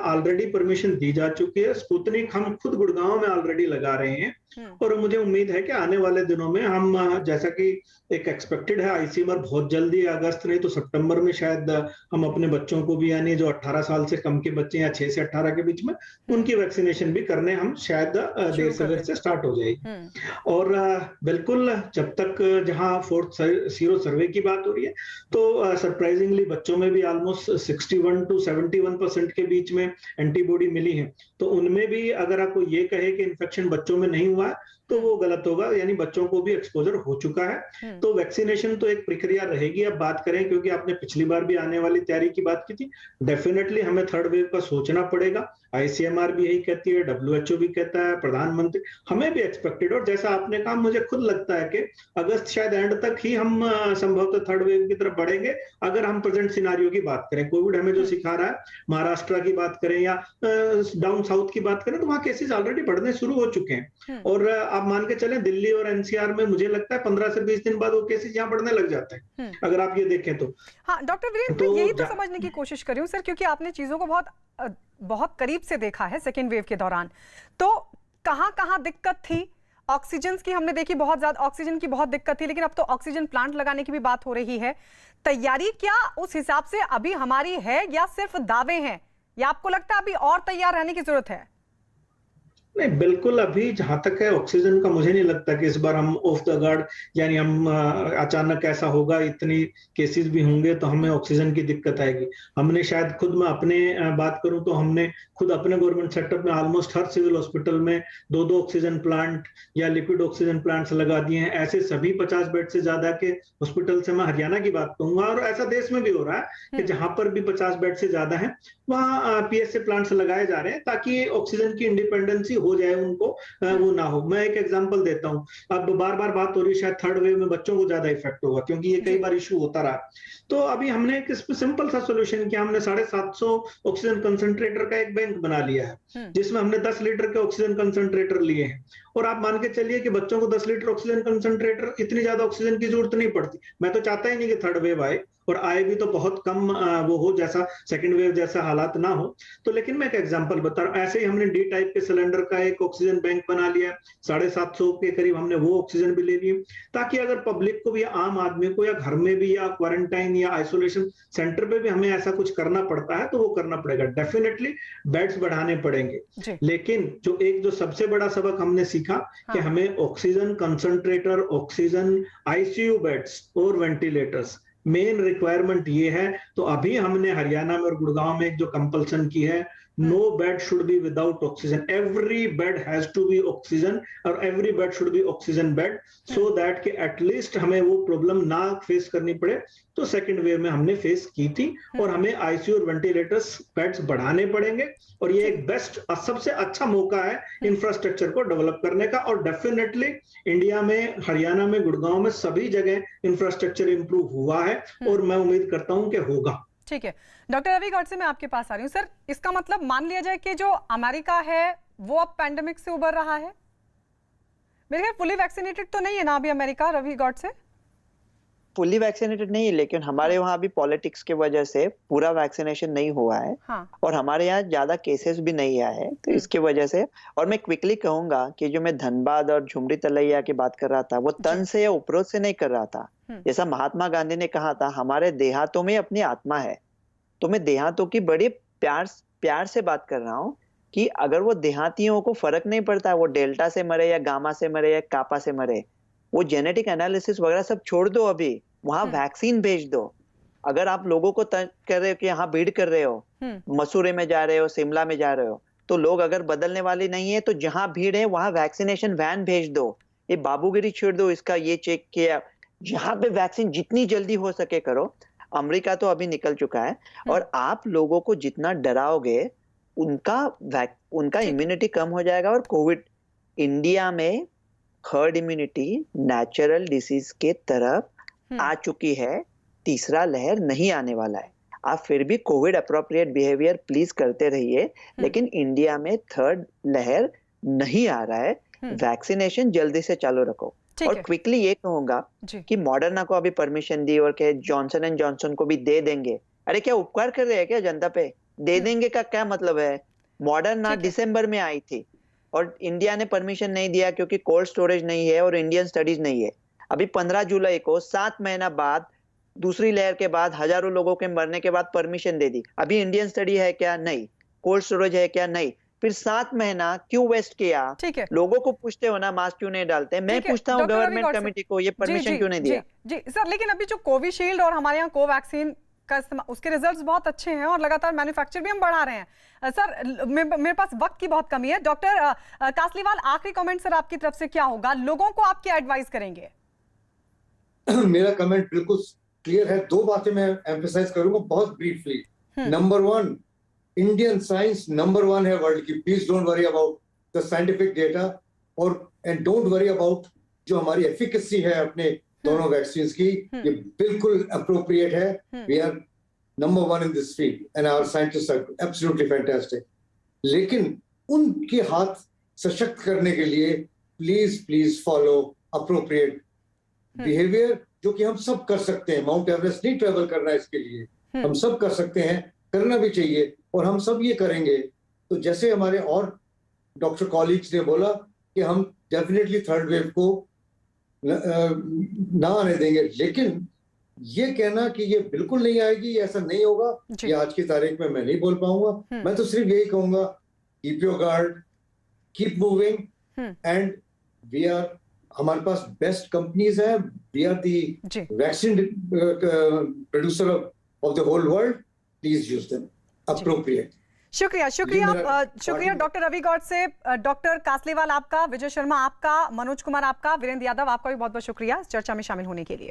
ऑलरेडी परमिशन दी जा चुकी है। स्पुतनिक हम खुद गुड़गांव में ऑलरेडी लगा रहे हैं, और मुझे उम्मीद है कि आने वाले दिनों में हम, जैसा कि एक एक्सपेक्टेड है, आईसीएमआर बहुत जल्दी, अगस्त नहीं तो सितंबर में शायद हम अपने बच्चों को भी, यानी जो 18 साल से कम के बच्चे या 6 से 18 के बीच में, उनकी वैक्सीनेशन भी करने हम शायद देर सवेर से स्टार्ट हो जाएगी। और बिल्कुल, जब तक जहां 4th सीरो सर्वे की बात हो रही है, तो सरप्राइजिंगली बच्चों में भी ऑलमोस्ट 61 to 71% के बीच में एंटीबॉडी मिली है। तो उनमें भी अगर आपको ये कहे कि इन्फेक्शन बच्चों में नहीं हुआ तो वो गलत होगा, यानी बच्चों को भी एक्सपोजर हो चुका है। तो वैक्सीनेशन तो एक प्रक्रिया रहेगी। अब बात करें, क्योंकि आपने पिछली बार भी आने वाली तैयारी की बात की थी, डेफिनेटली हमें थर्ड वेव का सोचना पड़ेगा। आईसीएमआर भी यही कहती है, WHO भी कहता है, प्रधानमंत्री, हमें भी एक्सपेक्टेड। और जैसा आपने कहा, मुझे खुद लगता है कि अगस्त शायद एंड तक ही हम संभवतः थर्ड वेव की तरफ बढ़ेंगे। अगर हम प्रेजेंट सिनारियो की बात करें, कोविड हमें जो सिखा रहा है, महाराष्ट्र की बात करें या डाउन साउथ की बात करें, तो वहां केसेस ऑलरेडी बढ़ने शुरू हो चुके हैं। और आप मान के चलें, दिल्ली और एनसीआर में मुझे लगता है 15 से 20 दिन बाद वो केसेस यहाँ बढ़ने लग जाते हैं, अगर आप ये देखें तो।
हाँ डॉक्टर वीरेंद्र, मैं यही तो समझने की कोशिश कर रही हूँ सर, क्योंकि आपने चीजों को बहुत करीब से देखा है सेकेंड वेव के दौरान। तो कहाँ दिक्कत थी? ऑक्सीजन की हमने देखी, बहुत ज्यादा ऑक्सीजन की बहुत दिक्कत थी, लेकिन अब तो ऑक्सीजन प्लांट लगाने की भी बात हो रही है। तैयारी क्या उस हिसाब से अभी हमारी है या सिर्फ दावे हैं, या आपको लगता है अभी और तैयार रहने की जरूरत है?
नहीं, बिल्कुल। अभी जहां तक है ऑक्सीजन का, मुझे नहीं लगता कि इस बार हम ऑफ द गार्ड, यानी हम अचानक ऐसा होगा, इतनी केसेस भी होंगे तो हमें ऑक्सीजन की दिक्कत आएगी। हमने शायद खुद, मैं अपने बात करूं तो हमने खुद अपने गवर्नमेंट सेक्टर में ऑलमोस्ट हर सिविल हॉस्पिटल में 2-2 ऑक्सीजन प्लांट या लिक्विड ऑक्सीजन प्लांट्स लगा दिए हैं। ऐसे सभी 50 बेड से ज्यादा के हॉस्पिटल से, मैं हरियाणा की बात कहूंगा, और ऐसा देश में भी हो रहा है कि जहां पर भी 50 बेड से ज्यादा है वहां PSA प्लांट्स लगाए जा रहे हैं, ताकि ऑक्सीजन की इंडिपेंडेंसी हो जाए, उनको वो ना हो। मैं एक एग्जांपल देता हूं। अब बार बार बात हो रही है शायद थर्ड वेव में बच्चों को ज्यादा इफेक्ट होगा, क्योंकि ये कई बार इशू होता रहा। तो अभी हमने एक सिंपल सा सोल्यूशन किया। हमने 750 ऑक्सीजन कंसंट्रेटर का एक बैंक बना लिया है, जिसमें हमने 10 लीटर के ऑक्सीजन कंसंट्रेटर लिए हैं। और आप मान के चलिए कि बच्चों को 10 लीटर ऑक्सीजन कंसंट्रेटर, इतनी ज्यादा ऑक्सीजन की जरूरत नहीं पड़ती। मैं तो चाहता ही नहीं कि थर्ड वेव आए, और आए भी तो बहुत कम वो हो, जैसा सेकंड वेव जैसा हालात ना हो। तो लेकिन मैं एक एग्जांपल बता रहा हूं। ऐसे ही हमने D टाइप के सिलेंडर का एक ऑक्सीजन बैंक बना लिया, 750 के करीब हमने वो ऑक्सीजन भी ले लिए, ताकि अगर पब्लिक को भी, आम आदमी को, या घर में भी, या क्वारंटाइन या आइसोलेशन सेंटर पे भी हमें ऐसा कुछ करना पड़ता है तो वो करना पड़ेगा। डेफिनेटली बेड्स बढ़ाने पड़ेंगे। लेकिन जो सबसे बड़ा सबक हमने सीखा कि हमें oxygen concentrator, oxygen ICU beds और वेंटिलेटर्स, मेन रिक्वायरमेंट ये है। तो अभी हमने हरियाणा में और गुड़गांव में एक जो कंपल्सन की है, no bed should be without oxygen, every bed has to be oxygen, और every bed should be oxygen bed, so that कि एटलीस्ट हमें वो प्रॉब्लम ना फेस करनी पड़े। तो सेकंड वेव में हमने फेस की थी, और हमें ICU और वेंटिलेटर्स बेड्स बढ़ाने पड़ेंगे। और ये एक बेस्ट, सबसे अच्छा मौका है इंफ्रास्ट्रक्चर को डेवलप करने का। और डेफिनेटली इंडिया में, हरियाणा में, गुड़गांव में, सभी जगह इंफ्रास्ट्रक्चर इंप्रूव हुआ है, और मैं उम्मीद करता हूं कि होगा।
ठीक है डॉक्टर रवि गौड़ से मैं आपके पास आ रही हूँ। सर, इसका मतलब मान लिया जाए कि जो अमेरिका है वो अब पैंडेमिक से उबर रहा है? मेरे ख्याल फुली वैक्सीनेटेड तो नहीं है ना अभी अमेरिका, रवि गौड़ से?
फुली वैक्सीनेटेड नहीं है, लेकिन हमारे वहाँ अभी पॉलिटिक्स की वजह से पूरा वैक्सीनेशन नहीं हुआ है।
हाँ।
और हमारे यहाँ ज्यादा केसेस भी नहीं आए हैं, तो इसकी वजह से। और मैं क्विकली कहूंगा कि जो मैं धनबाद और झुमरी तलैया की बात कर रहा था, वो तन से या उपरोध से नहीं कर रहा था। जैसा महात्मा गांधी ने कहा था, हमारे देहातों में अपनी आत्मा है। तो मैं देहातों की बड़ी प्यार से बात कर रहा हूँ कि अगर वो देहातियों को फर्क नहीं पड़ता, वो डेल्टा से मरे या गामा से मरे या कापा से मरे, वो जेनेटिक एनालिसिस वगैरह सब छोड़ दो, अभी वहां वैक्सीन भेज दो। अगर आप लोगों को कर रहे हो कि यहाँ भीड़ कर रहे हो, मसूरी में जा रहे हो, शिमला में जा रहे हो, तो लोग अगर बदलने वाले नहीं है तो जहां भीड़ है वहां वैक्सीनेशन वैन भेज दो। ये बाबूगिरी छोड़ दो, इसका ये चेक किया, जहां पे वैक्सीन जितनी जल्दी हो सके करो। अमेरिका तो अभी निकल चुका है, और आप लोगों को जितना डराओगे उनका इम्यूनिटी कम हो जाएगा। और कोविड, इंडिया में हर्ड इम्यूनिटी नेचुरल डिसीज के तरफ आ चुकी है, तीसरा लहर नहीं आने वाला है। आप फिर भी कोविड अप्रोप्रिएट बिहेवियर प्लीज करते रहिए, लेकिन इंडिया में थर्ड लहर नहीं आ रहा है। वैक्सीनेशन जल्दी से चालू रखो। और क्विकली ये कहूंगा कि मॉडर्ना को अभी परमिशन दी, और क्या जॉनसन एंड जॉनसन को भी दे देंगे। अरे क्या उपकार कर रहे हैं क्या जनता पे? दे देंगे का क्या मतलब है? मॉडर्ना दिसंबर में आई थी और इंडिया ने परमिशन नहीं दिया, क्योंकि कोल्ड स्टोरेज नहीं है और इंडियन स्टडीज नहीं है। अभी 15 जुलाई को, 7 महीना बाद, दूसरी लहर के बाद, हजारों लोगों के मरने के बाद परमिशन दे दी। अभी इंडियन स्टडी है क्या? नहीं। कोल्ड स्टोरेज है क्या? नहीं। फिर 7 महीना क्यों वेस्ट किया? लोगों को पूछते हो ना, मास्क क्यों नहीं डालते? मैं पूछता हूँ गवर्नमेंट कमेटी को, ये परमिशन क्यों नहीं दिया?
जी सर, लेकिन अभी जो कोविशील्ड और हमारे यहाँ कोवैक्सीन का इस्तेमाल, उसके रिजल्ट्स बहुत अच्छे हैं और लगातार मैन्युफैक्चर भी हम बढ़ा रहे हैं। सर मेरे पास वक्त की बहुत कमी है। डॉक्टर कासलीवाल, आखिरी कमेंट सर आपकी तरफ से क्या होगा, लोगों को आप क्या एडवाइस करेंगे?
मेरा कमेंट बिल्कुल क्लियर है, दो बातें मैं एम्फेसाइज करूंगा बहुत briefly. Number one, Indian science number one है वर्ल्ड की। Please don't worry about the scientific data और एंड डोंट वरी अबाउट जो हमारी एफिकेसी है अपने दोनों वैक्सीन की, ये बिल्कुल अप्रोप्रिएट है। We are number one in this field and our scientists are absolutely fantastic. लेकिन उनके हाथ सशक्त करने के लिए please please follow appropriate behaviour, जो कि हम सब कर सकते हैं। माउंट एवरेस्ट नहीं ट्रेवल करना, इसके लिए हम सब कर सकते हैं, करना भी चाहिए और हम सब ये करेंगे तो जैसे हमारे और डॉक्टर कॉलीग्स ने बोला कि हम डेफिनेटली थर्ड वेव को ना आने देंगे। लेकिन ये कहना कि ये बिल्कुल नहीं आएगी, ऐसा नहीं होगा, ये आज की तारीख में मैं नहीं बोल पाऊंगा। मैं तो सिर्फ यही कहूंगा, keep your guard, keep moving and we are, हमारे पास बेस्ट कंपनीज है। We are the vaccine producer of the whole world. Please use them appropriate.
शुक्रिया डॉक्टर रवि गौड़ से, डॉक्टर कासलीवाल आपका, विजय शर्मा आपका, मनोज कुमार आपका, वीरेंद्र यादव आपका भी बहुत बहुत शुक्रिया इस चर्चा में शामिल होने के लिए।